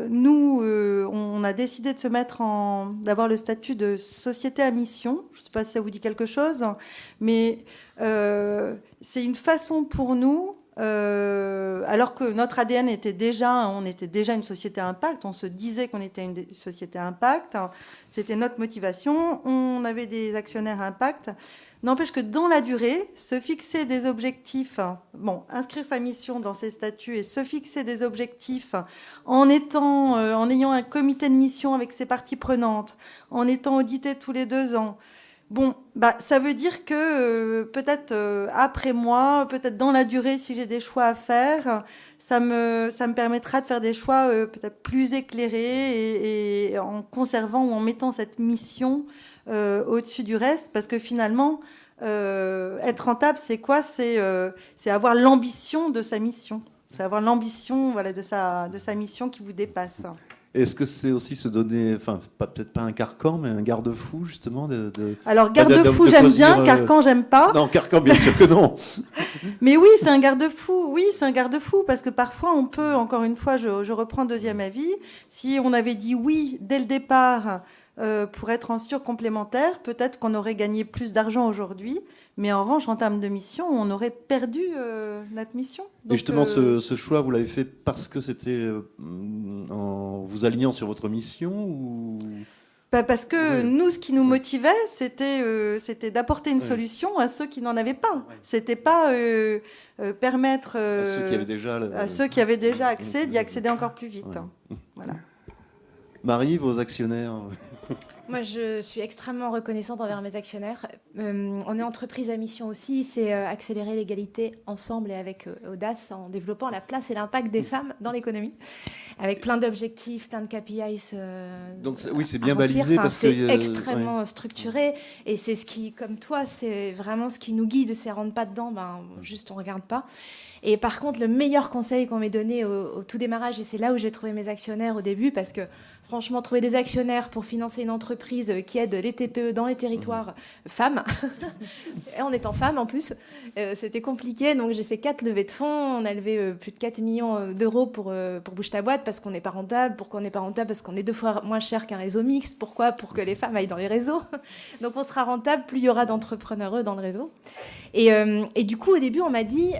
nous, on a décidé de d'avoir le statut de société à mission. Je ne sais pas si ça vous dit quelque chose, mais c'est une façon pour nous, alors que notre ADN on était déjà une société à impact, on se disait qu'on était une société à impact, c'était notre motivation, on avait des actionnaires à impact. N'empêche que dans la durée, se fixer des objectifs, inscrire sa mission dans ses statuts et se fixer des objectifs en ayant un comité de mission avec ses parties prenantes, en étant audité tous les 2 ans. Ça veut dire que peut-être après moi, peut-être dans la durée, si j'ai des choix à faire, ça me permettra de faire des choix peut-être plus éclairés et en conservant ou en mettant cette mission au-dessus du reste, parce que finalement, être rentable, c'est quoi ? C'est avoir l'ambition de sa mission. C'est avoir l'ambition de sa mission qui vous dépasse. Est-ce que c'est aussi se donner, peut-être pas un carcan, mais un garde-fou, justement Alors, garde-fou, j'aime bien, carcan, j'aime pas. Non, carcan, bien sûr que non. Mais oui, c'est un garde-fou. Oui, c'est un garde-fou, parce que parfois, on peut, encore une fois, je reprends deuxième avis, si on avait dit oui dès le départ pour être en surcomplémentaire, peut-être qu'on aurait gagné plus d'argent aujourd'hui. Mais en revanche, en termes de mission, on aurait perdu notre mission. Donc, et justement, ce choix, vous l'avez fait parce que c'était en vous alignant sur votre mission ou... Parce que nous, ce qui nous motivait, c'était d'apporter une solution à ceux qui n'en avaient pas. C'était pas permettre à ceux qui avaient déjà accès d'y accéder encore plus vite. Voilà. Marie, vos actionnaires. Moi, je suis extrêmement reconnaissante envers mes actionnaires. On est entreprise à mission aussi, c'est accélérer l'égalité ensemble et avec audace en développant la place et l'impact des femmes dans l'économie, avec plein d'objectifs, plein de KPIs. Donc oui, c'est bien balisé parce que c'est extrêmement structuré et c'est ce qui, comme toi, c'est vraiment ce qui nous guide. C'est rentre pas dedans, juste on regarde pas. Et par contre, le meilleur conseil qu'on m'ait donné au tout démarrage, et c'est là où j'ai trouvé mes actionnaires au début, parce que franchement, trouver des actionnaires pour financer une entreprise qui aide les TPE dans les territoires femmes, et en étant femme en plus, c'était compliqué. Donc j'ai fait 4 levées de fonds, on a levé plus de 4 millions d'euros pour Bouge ta boîte, parce qu'on n'est pas rentable. Pourquoi on n'est pas rentable? Parce qu'on est 2 fois moins cher qu'un réseau mixte. Pourquoi? Pour que les femmes aillent dans les réseaux. Donc on sera rentable, plus il y aura d'entrepreneurs dans le réseau. Et du coup, au début, on m'a dit,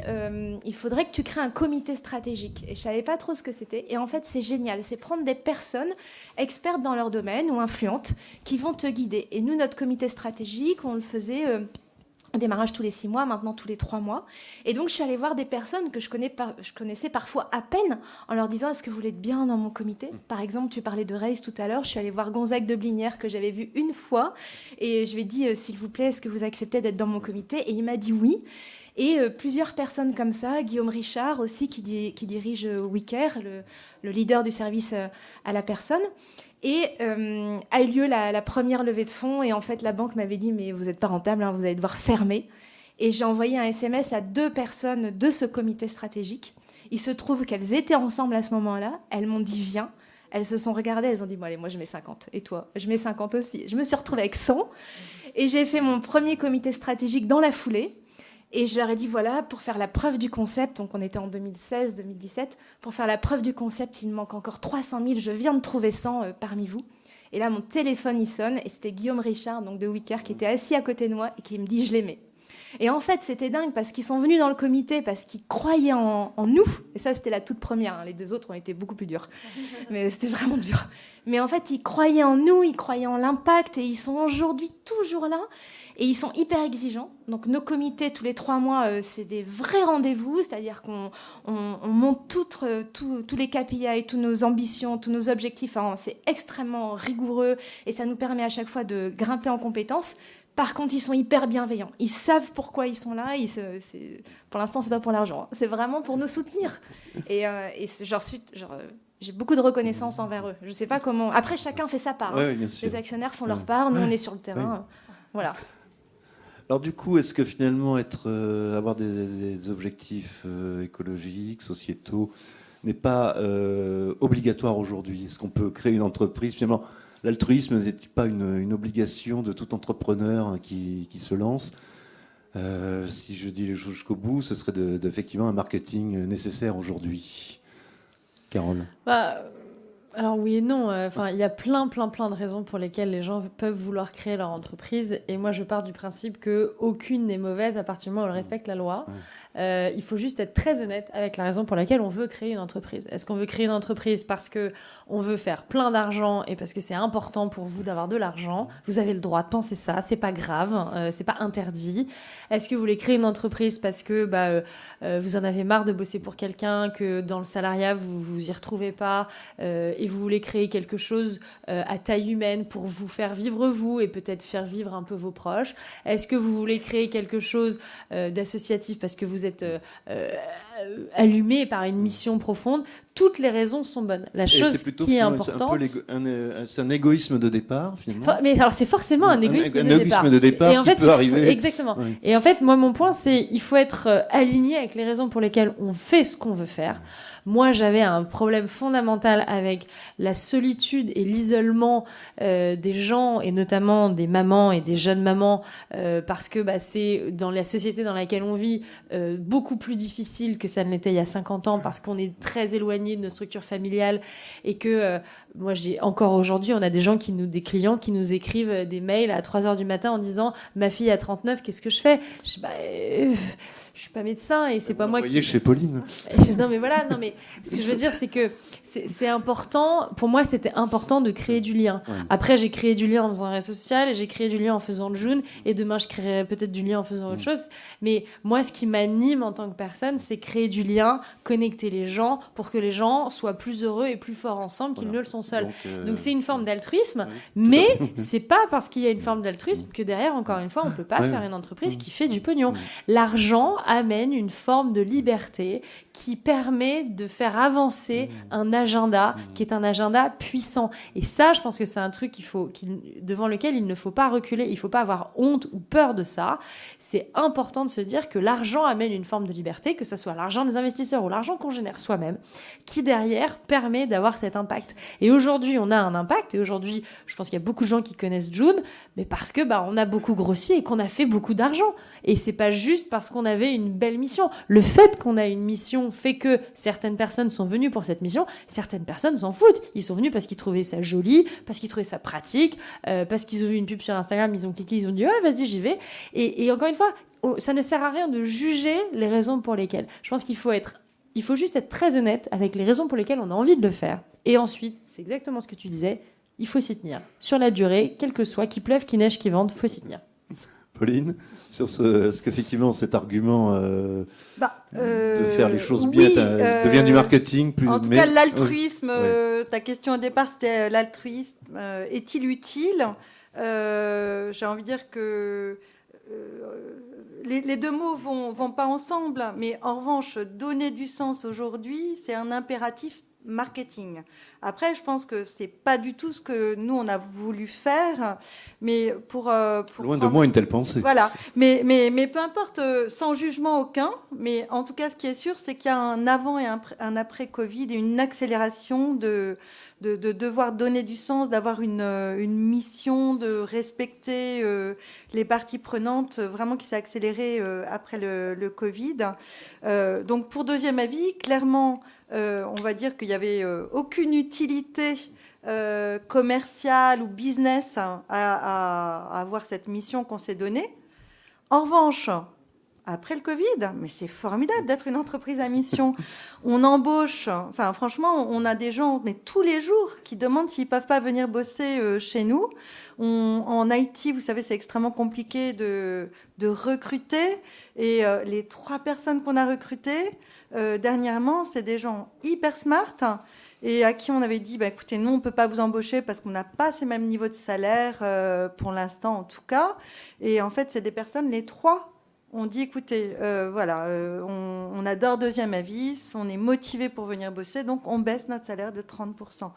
il faudrait que tu crées un comité stratégique. Et je savais pas trop ce que c'était. Et en fait, c'est génial. C'est prendre des personnes expertes dans leur domaine ou influentes qui vont te guider. Et nous, notre comité stratégique, on le faisait un démarrage tous les 6 mois, maintenant tous les 3 mois. Et donc, je suis allée voir des personnes que je connaissais parfois à peine en leur disant, est-ce que vous voulez être bien dans mon comité? Par exemple, tu parlais de Race tout à l'heure. Je suis allée voir Gonzague de Blinière, que j'avais vu une fois. Et je lui ai dit, s'il vous plaît, est-ce que vous acceptez d'être dans mon comité? Et il m'a dit oui. Et plusieurs personnes comme ça, Guillaume Richard aussi, qui dirige WeCare, le leader du service à la personne. Et a eu lieu la première levée de fonds. Et en fait, la banque m'avait dit, mais vous n'êtes pas rentable, vous allez devoir fermer. Et j'ai envoyé un SMS à 2 personnes de ce comité stratégique. Il se trouve qu'elles étaient ensemble à ce moment-là. Elles m'ont dit, viens. Elles se sont regardées, elles ont dit, bon, allez, moi je mets 50. Et toi? Je mets 50 aussi. Je me suis retrouvée avec 100. Et j'ai fait mon premier comité stratégique dans la foulée. Et je leur ai dit, voilà, pour faire la preuve du concept, donc on était en 2016-2017, pour faire la preuve du concept, il me manque encore 300 000, je viens de trouver 100 parmi vous. Et là, mon téléphone, il sonne, et c'était Guillaume Richard, donc de WeCare, qui était assis à côté de moi, et qui me dit, je les mets. Et en fait, c'était dingue, parce qu'ils sont venus dans le comité, parce qu'ils croyaient en nous. Et ça, c'était la toute première. Les 2 autres ont été beaucoup plus durs. Mais c'était vraiment dur. Mais en fait, ils croyaient en nous, ils croyaient en l'impact, et ils sont aujourd'hui toujours là. Et ils sont hyper exigeants. Donc nos comités, tous les 3 mois, c'est des vrais rendez-vous. C'est-à-dire qu'on monte tous les KPI, toutes nos ambitions, tous nos objectifs. C'est extrêmement rigoureux et ça nous permet à chaque fois de grimper en compétences. Par contre, ils sont hyper bienveillants. Ils savent pourquoi ils sont là. Pour l'instant, c'est pas pour l'argent. C'est vraiment pour nous soutenir. Et j'ai beaucoup de reconnaissance envers eux. Je sais pas comment... Après, chacun fait sa part. Oui, bien sûr. Les actionnaires font leur part. Nous, on est sur le terrain. Oui. Voilà. Alors du coup, est-ce que finalement avoir des objectifs écologiques, sociétaux, n'est pas obligatoire aujourd'hui? Est-ce qu'on peut créer une entreprise? Finalement, l'altruisme n'est pas une obligation de tout entrepreneur qui se lance. Si je dis les choses jusqu'au bout, ce serait effectivement un marketing nécessaire aujourd'hui. Caroline. Alors oui et non. Il y a plein de raisons pour lesquelles les gens peuvent vouloir créer leur entreprise. Et moi, je pars du principe qu'aucune n'est mauvaise à partir du moment où elle respecte la loi. Il faut juste être très honnête avec la raison pour laquelle on veut créer une entreprise. Est-ce qu'on veut créer une entreprise parce qu'on veut faire plein d'argent et parce que c'est important pour vous d'avoir de l'argent? Vous avez le droit de penser ça, c'est pas grave, c'est pas interdit. Est-ce que vous voulez créer une entreprise parce que vous en avez marre de bosser pour quelqu'un, que dans le salariat vous y retrouvez pas et et vous voulez créer quelque chose à taille humaine pour vous faire vivre vous et peut-être faire vivre un peu vos proches? Est-ce que vous voulez créer quelque chose d'associatif parce que vous êtes allumé par une mission profonde? Toutes les raisons sont bonnes. La chose qui est importante... C'est un égoïsme de départ, finalement. Mais alors, c'est forcément un égoïsme de départ et en fait, qui peut arriver. Exactement. Oui. Et en fait, moi, mon point, c'est il faut être aligné avec les raisons pour lesquelles on fait ce qu'on veut faire. Moi, j'avais un problème fondamental avec la solitude et l'isolement des gens, et notamment des mamans et des jeunes mamans, parce que c'est dans la société dans laquelle on vit beaucoup plus difficile que ça ne l'était il y a 50 ans, parce qu'on est très éloigné de nos structures familiales, et que moi, encore aujourd'hui, on a des clients qui nous écrivent des mails à 3h du matin en disant « Ma fille a 39, qu'est-ce que je fais ?» Je dis je suis pas médecin et c'est pas moi qui... Vous voyez chez Pauline. Non mais ce que je veux dire, c'est que c'est important. Pour moi, c'était important de créer du lien. Ouais. Après, j'ai créé du lien en faisant un réseau social, et j'ai créé du lien en faisant le June, et demain, je créerai peut-être du lien en faisant autre chose. Mais moi, ce qui m'anime en tant que personne, c'est créer du lien, connecter les gens pour que les gens soient plus heureux et plus forts ensemble qu'ils ne le sont seuls. Donc c'est une forme d'altruisme, mais c'est pas parce qu'il y a une forme d'altruisme que derrière, encore une fois, on peut pas faire une entreprise qui fait du pognon. L'argent amène une forme de liberté qui permet de faire avancer un agenda qui est un agenda puissant. Et ça, je pense que c'est un truc devant lequel il ne faut pas reculer, il ne faut pas avoir honte ou peur de ça. C'est important de se dire que l'argent amène une forme de liberté, que ce soit l'argent des investisseurs ou l'argent qu'on génère soi-même, qui derrière permet d'avoir cet impact. Et aujourd'hui, on a un impact, et aujourd'hui, je pense qu'il y a beaucoup de gens qui connaissent June, mais parce que on a beaucoup grossi et qu'on a fait beaucoup d'argent. Et c'est pas juste parce qu'on avait une belle mission. Le fait qu'on a une mission fait que certaines personnes sont venues pour cette mission, certaines personnes s'en foutent. Ils sont venus parce qu'ils trouvaient ça joli, parce qu'ils trouvaient ça pratique, parce qu'ils ont vu une pub sur Instagram, ils ont cliqué, ils ont dit « vas-y, j'y vais ». Et encore une fois, ça ne sert à rien de juger les raisons pour lesquelles. Je pense qu'il faut juste être très honnête avec les raisons pour lesquelles on a envie de le faire. Et ensuite, c'est exactement ce que tu disais, il faut s'y tenir. Sur la durée, quel que soit, qu'il pleuve, qu'il neige, qu'il vente, il faut s'y tenir. Pauline, est-ce qu'effectivement cet argument de faire les choses bien devient du marketing en tout cas, l'altruisme, ta question au départ, c'était l'altruisme, est-il utile? J'ai envie de dire que les deux mots vont pas ensemble, mais en revanche, donner du sens aujourd'hui, c'est un impératif marketing. Après, je pense que c'est pas du tout ce que nous on a voulu faire, mais pour loin de moi une telle pensée. Voilà, mais peu importe, sans jugement aucun. Mais en tout cas, ce qui est sûr, c'est qu'il y a un avant et un après Covid et une accélération de devoir donner du sens, d'avoir une mission, de respecter les parties prenantes, vraiment qui s'est accélérée après le Covid. Donc pour deuxième avis, clairement, on va dire qu'il n'y avait aucune utilité commerciale ou business à avoir cette mission qu'on s'est donnée. En revanche, après le Covid, mais c'est formidable d'être une entreprise à mission. On embauche, enfin franchement, on a des gens mais tous les jours qui demandent s'ils peuvent pas venir bosser chez nous. En IT, vous savez, c'est extrêmement compliqué de recruter. Et les 3 personnes qu'on a recrutées dernièrement, c'est des gens hyper smart et à qui on avait dit, écoutez, nous, on ne peut pas vous embaucher parce qu'on n'a pas ces mêmes niveaux de salaire pour l'instant, en tout cas. Et en fait, c'est des personnes, les 3, on dit, écoutez, on adore deuxième avis, on est motivé pour venir bosser, donc on baisse notre salaire de 30%.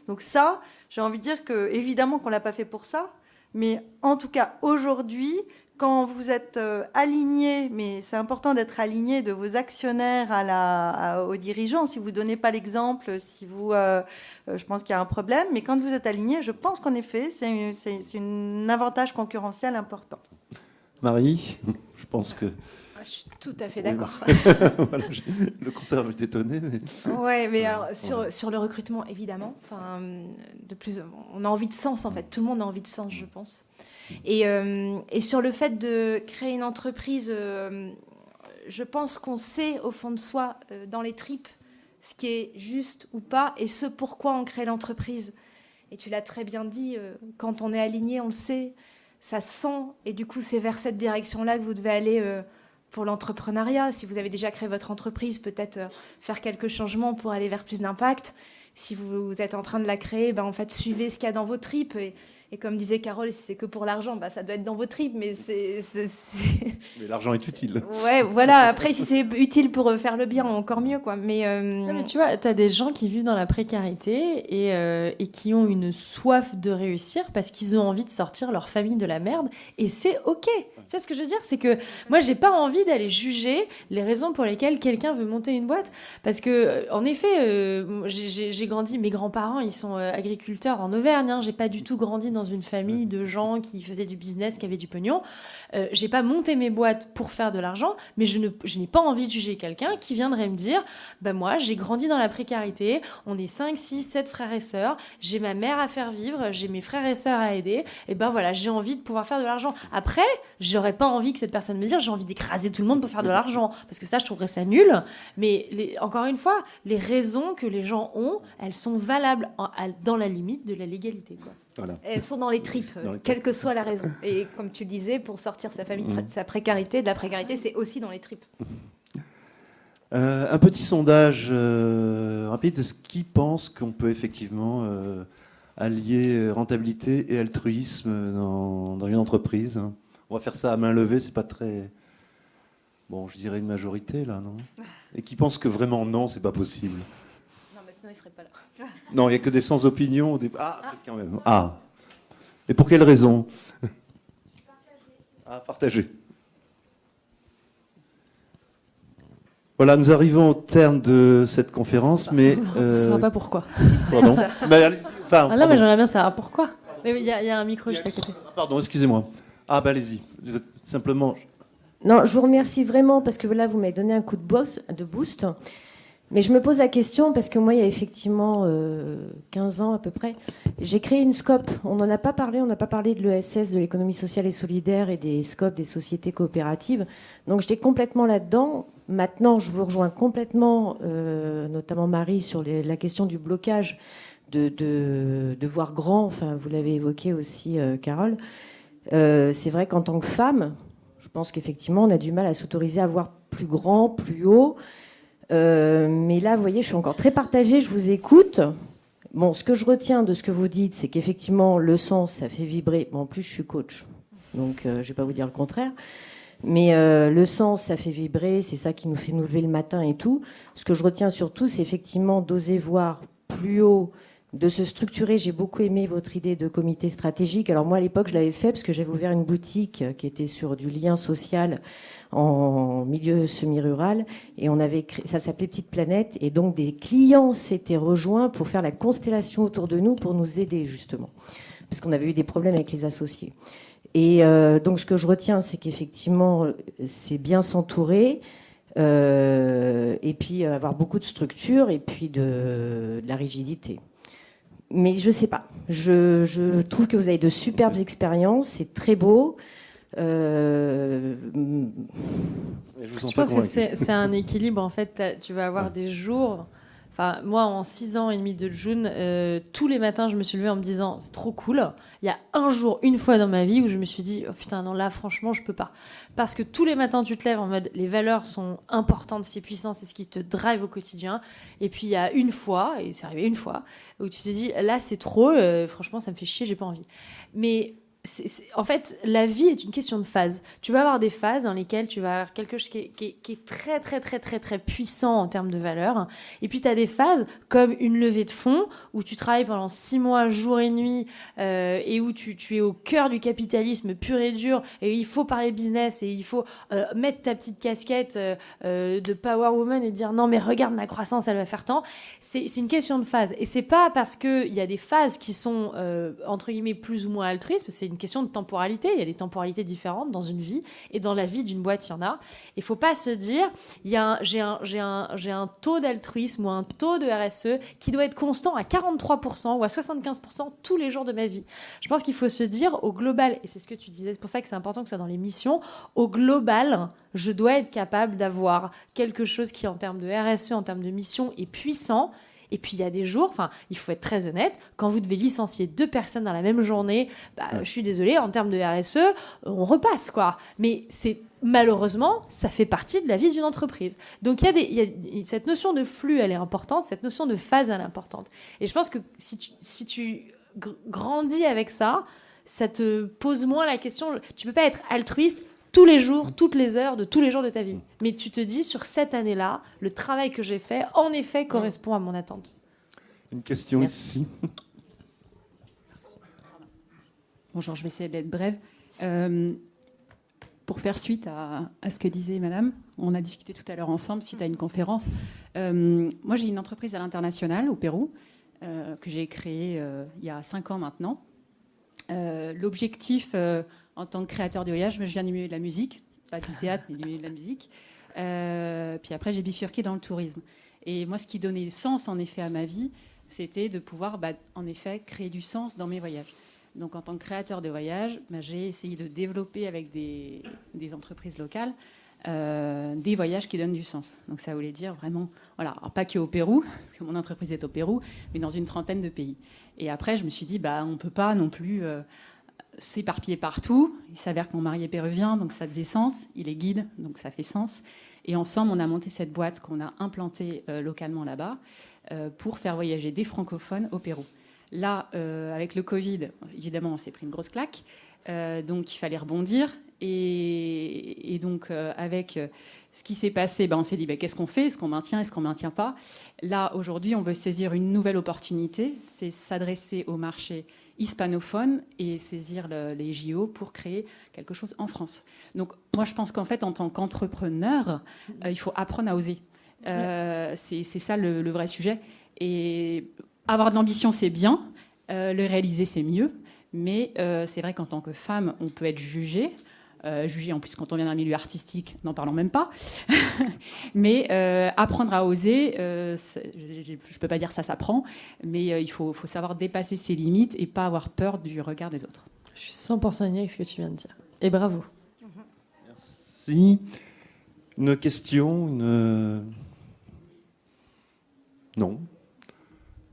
Donc ça, j'ai envie de dire que, évidemment qu'on ne l'a pas fait pour ça, mais en tout cas, aujourd'hui, quand vous êtes aligné, mais c'est important d'être aligné de vos actionnaires aux dirigeants. Si vous ne donnez pas l'exemple, je pense qu'il y a un problème. Mais quand vous êtes aligné, je pense qu'en effet, c'est un avantage concurrentiel important. Marie, je pense que... Je suis tout à fait d'accord. Voilà, le contraire m'est étonné. Ouais, mais alors, sur le recrutement, évidemment, on a envie de sens, en fait. Tout le monde a envie de sens, je pense. Et sur le fait de créer une entreprise, je pense qu'on sait au fond de soi, dans les tripes, ce qui est juste ou pas, et ce pourquoi on crée l'entreprise. Et tu l'as très bien dit, quand on est aligné, on le sait, ça sent, et du coup, c'est vers cette direction-là que vous devez aller pour l'entrepreneuriat. Si vous avez déjà créé votre entreprise, peut-être faire quelques changements pour aller vers plus d'impact. Si vous êtes en train de la créer, en fait, suivez ce qu'il y a dans vos tripes. Et comme disait Carole, si c'est que pour l'argent, ça doit être dans vos tripes, mais Mais l'argent est utile. Ouais, voilà. Après, si c'est utile pour faire le bien, encore mieux, quoi. Non, mais tu vois, t'as des gens qui vivent dans la précarité et qui ont une soif de réussir parce qu'ils ont envie de sortir leur famille de la merde, et c'est OK. Tu vois ce que je veux dire? C'est que moi, j'ai pas envie d'aller juger les raisons pour lesquelles quelqu'un veut monter une boîte, parce que, en effet, j'ai grandi, mes grands-parents, ils sont agriculteurs en Auvergne, hein. J'ai pas du tout grandi dans une famille de gens qui faisaient du business, qui avaient du pognon. J'ai pas monté mes boîtes pour faire de l'argent, mais je n'ai pas envie de juger quelqu'un qui viendrait me dire, moi, j'ai grandi dans la précarité, on est 5, 6, 7 frères et sœurs, j'ai ma mère à faire vivre, j'ai mes frères et sœurs à aider, et voilà, j'ai envie de pouvoir faire de l'argent. Après, j'aurais pas envie que cette personne me dise, j'ai envie d'écraser tout le monde pour faire de l'argent, parce que ça, je trouverais ça nul. Mais encore une fois, les raisons que les gens ont, elles sont valables dans la limite de la légalité, quoi. Voilà. Elles sont dans les tripes, quelle que soit la raison. Et comme tu le disais, pour sortir sa famille de sa précarité, de la précarité, c'est aussi dans les tripes. Un petit sondage rapide. Est-ce qui pense qu'on peut effectivement allier rentabilité et altruisme dans une entreprise? On va faire ça à main levée, c'est pas très... Bon, je dirais une majorité, là, non? Et qui pense que vraiment non, c'est pas possible? Non, mais sinon, il serait pas là. Non, il n'y a que des sans-opinion. C'est quand même... Ah. Et pour quelle raison? Partager. Voilà, nous arrivons au terme de cette conférence, mais... On ne saura pas pourquoi. Pardon. Mais j'aimerais bien savoir pourquoi. Mais il y a un micro juste à côté. Pardon, excusez-moi. Allez-y. Simplement... Non, je vous remercie vraiment parce que là, vous m'avez donné un coup de boost. Mais je me pose la question parce que moi, il y a effectivement 15 ans à peu près, j'ai créé une SCOP. On n'en a pas parlé, on n'a pas parlé de l'ESS, de l'économie sociale et solidaire et des SCOP, des sociétés coopératives. Donc j'étais complètement là-dedans. Maintenant, je vous rejoins complètement, notamment Marie, sur la question du blocage, de voir grand. Enfin, vous l'avez évoqué aussi, Carole. C'est vrai qu'en tant que femme, je pense qu'effectivement, on a du mal à s'autoriser à voir plus grand, plus haut. Mais là, vous voyez, je suis encore très partagée, je vous écoute. Bon, ce que je retiens de ce que vous dites, c'est qu'effectivement, le sens, ça fait vibrer. Bon, en plus, je suis coach, donc je ne vais pas vous dire le contraire. Mais le sens, ça fait vibrer, c'est ça qui nous fait nous lever le matin et tout. Ce que je retiens surtout, c'est effectivement d'oser voir plus haut, de se structurer. J'ai beaucoup aimé votre idée de comité stratégique. Alors moi, à l'époque, je l'avais fait parce que j'avais ouvert une boutique qui était sur du lien social en milieu semi-rural. Et on avait créé, ça s'appelait Petite Planète. Et donc, des clients s'étaient rejoints pour faire la constellation autour de nous, pour nous aider, justement. Parce qu'on avait eu des problèmes avec les associés. Et donc, ce que je retiens, c'est qu'effectivement, c'est bien s'entourer. Et puis, avoir beaucoup de structure et puis de la rigidité. Mais je sais pas. Je trouve que vous avez de superbes expériences. C'est très beau. Je pense que c'est un équilibre. En fait, tu vas avoir des jours... Enfin, moi, en 6 ans et demi de June, tous les matins, je me suis levée en me disant, c'est trop cool. Il y a un jour, une fois dans ma vie, où je me suis dit, oh putain, non, là, franchement, je peux pas. Parce que tous les matins, tu te lèves en mode, les valeurs sont importantes, c'est puissant, c'est ce qui te drive au quotidien. Et puis, il y a une fois, et c'est arrivé une fois, où tu te dis, là, c'est trop, franchement, ça me fait chier, j'ai pas envie. Mais... en fait, la vie est une question de phase. Tu vas avoir des phases dans lesquelles tu vas avoir quelque chose qui est très, très, très, très, très puissant en termes de valeur. Et puis, tu as des phases comme une levée de fonds où tu travailles pendant 6 mois, jour et nuit, et où tu es au cœur du capitalisme pur et dur, et il faut parler business, et il faut mettre ta petite casquette de power woman et dire non, mais regarde ma croissance, elle va faire tant. C'est une question de phase. Et c'est pas parce qu'il y a des phases qui sont, entre guillemets, plus ou moins altruistes, parce que c'est une question de temporalité. Il y a des temporalités différentes dans une vie, et dans la vie d'une boîte, il y en a. Il faut pas se dire, j'ai un taux d'altruisme ou un taux de RSE qui doit être constant à 43% ou à 75% tous les jours de ma vie. Je pense qu'il faut se dire, au global, et c'est ce que tu disais, c'est pour ça que c'est important que ce soit dans les missions, au global, je dois être capable d'avoir quelque chose qui, en termes de RSE, en termes de mission, est puissant. Et puis il y a des jours, il faut être très honnête, quand vous devez licencier 2 personnes dans la même journée, je suis désolée, en termes de RSE, on repasse, quoi. Mais malheureusement, ça fait partie de la vie d'une entreprise. Donc cette notion de flux, elle est importante, cette notion de phase, elle est importante. Et je pense que si tu grandis avec ça, ça te pose moins la question. Tu peux pas être altruiste tous les jours, toutes les heures, de tous les jours de ta vie. Mais tu te dis, sur cette année-là, le travail que j'ai fait, en effet, correspond à mon attente. Une question ici. Bonjour, je vais essayer d'être brève. Pour faire suite à ce que disait madame, on a discuté tout à l'heure ensemble suite à une conférence. Moi, j'ai une entreprise à l'international, au Pérou, que j'ai créée il y a 5 ans maintenant. L'objectif, en tant que créateur de voyage, je viens du milieu de la musique, pas du théâtre, mais du milieu de la musique. Puis après, j'ai bifurqué dans le tourisme. Et moi, ce qui donnait sens, en effet, à ma vie, c'était de pouvoir, en effet, créer du sens dans mes voyages. Donc, en tant que créateur de voyage, j'ai essayé de développer avec des entreprises locales des voyages qui donnent du sens. Donc, ça voulait dire vraiment, voilà, alors pas qu'au Pérou, parce que mon entreprise est au Pérou, mais dans une trentaine de pays. Et après, je me suis dit, on ne peut pas non plus s'éparpiller partout. Il s'avère que mon mari est péruvien, donc ça faisait sens. Il est guide, donc ça fait sens. Et ensemble, on a monté cette boîte qu'on a implantée localement là-bas pour faire voyager des francophones au Pérou. Là, avec le Covid, évidemment, on s'est pris une grosse claque. Donc, il fallait rebondir. Et donc, avec ce qui s'est passé, on s'est dit, qu'est-ce qu'on fait ? Est-ce qu'on maintient ? Est-ce qu'on ne maintient pas ? Là, aujourd'hui, on veut saisir une nouvelle opportunité. C'est s'adresser au marché hispanophone et saisir les JO pour créer quelque chose en France. Donc, moi, je pense qu'en fait, en tant qu'entrepreneur, il faut apprendre à oser. C'est ça le vrai sujet. Et avoir de l'ambition, c'est bien. Le réaliser, c'est mieux. Mais c'est vrai qu'en tant que femme, on peut être jugée. Jugée en plus quand on vient d'un milieu artistique, n'en parlons même pas. Mais apprendre à oser, je ne peux pas dire ça s'apprend, mais il faut savoir dépasser ses limites et pas avoir peur du regard des autres. Je suis 100% alignée avec ce que tu viens de dire. Et bravo. Merci. Une question, Non.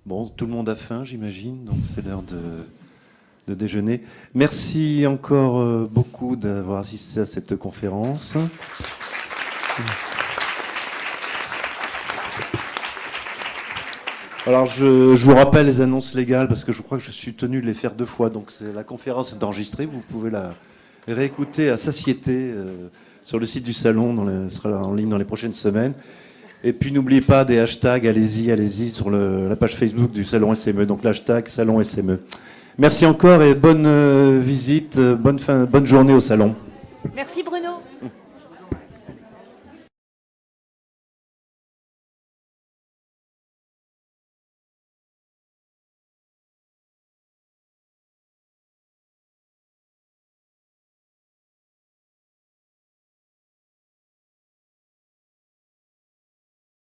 Bon, tout le monde a faim, j'imagine, donc c'est l'heure de déjeuner. Merci encore beaucoup d'avoir assisté à cette conférence. Alors, je vous rappelle les annonces légales, parce que je crois que je suis tenu de les faire 2 fois. Donc, la conférence est enregistrée. Vous pouvez la réécouter à satiété sur le site du Salon. Elle sera en ligne dans les prochaines semaines. Et puis, n'oubliez pas des hashtags. Allez-y sur la page Facebook du Salon SME. Donc, l'hashtag Salon SME. Merci encore et bonne visite, bonne journée au Salon. Merci Bruno.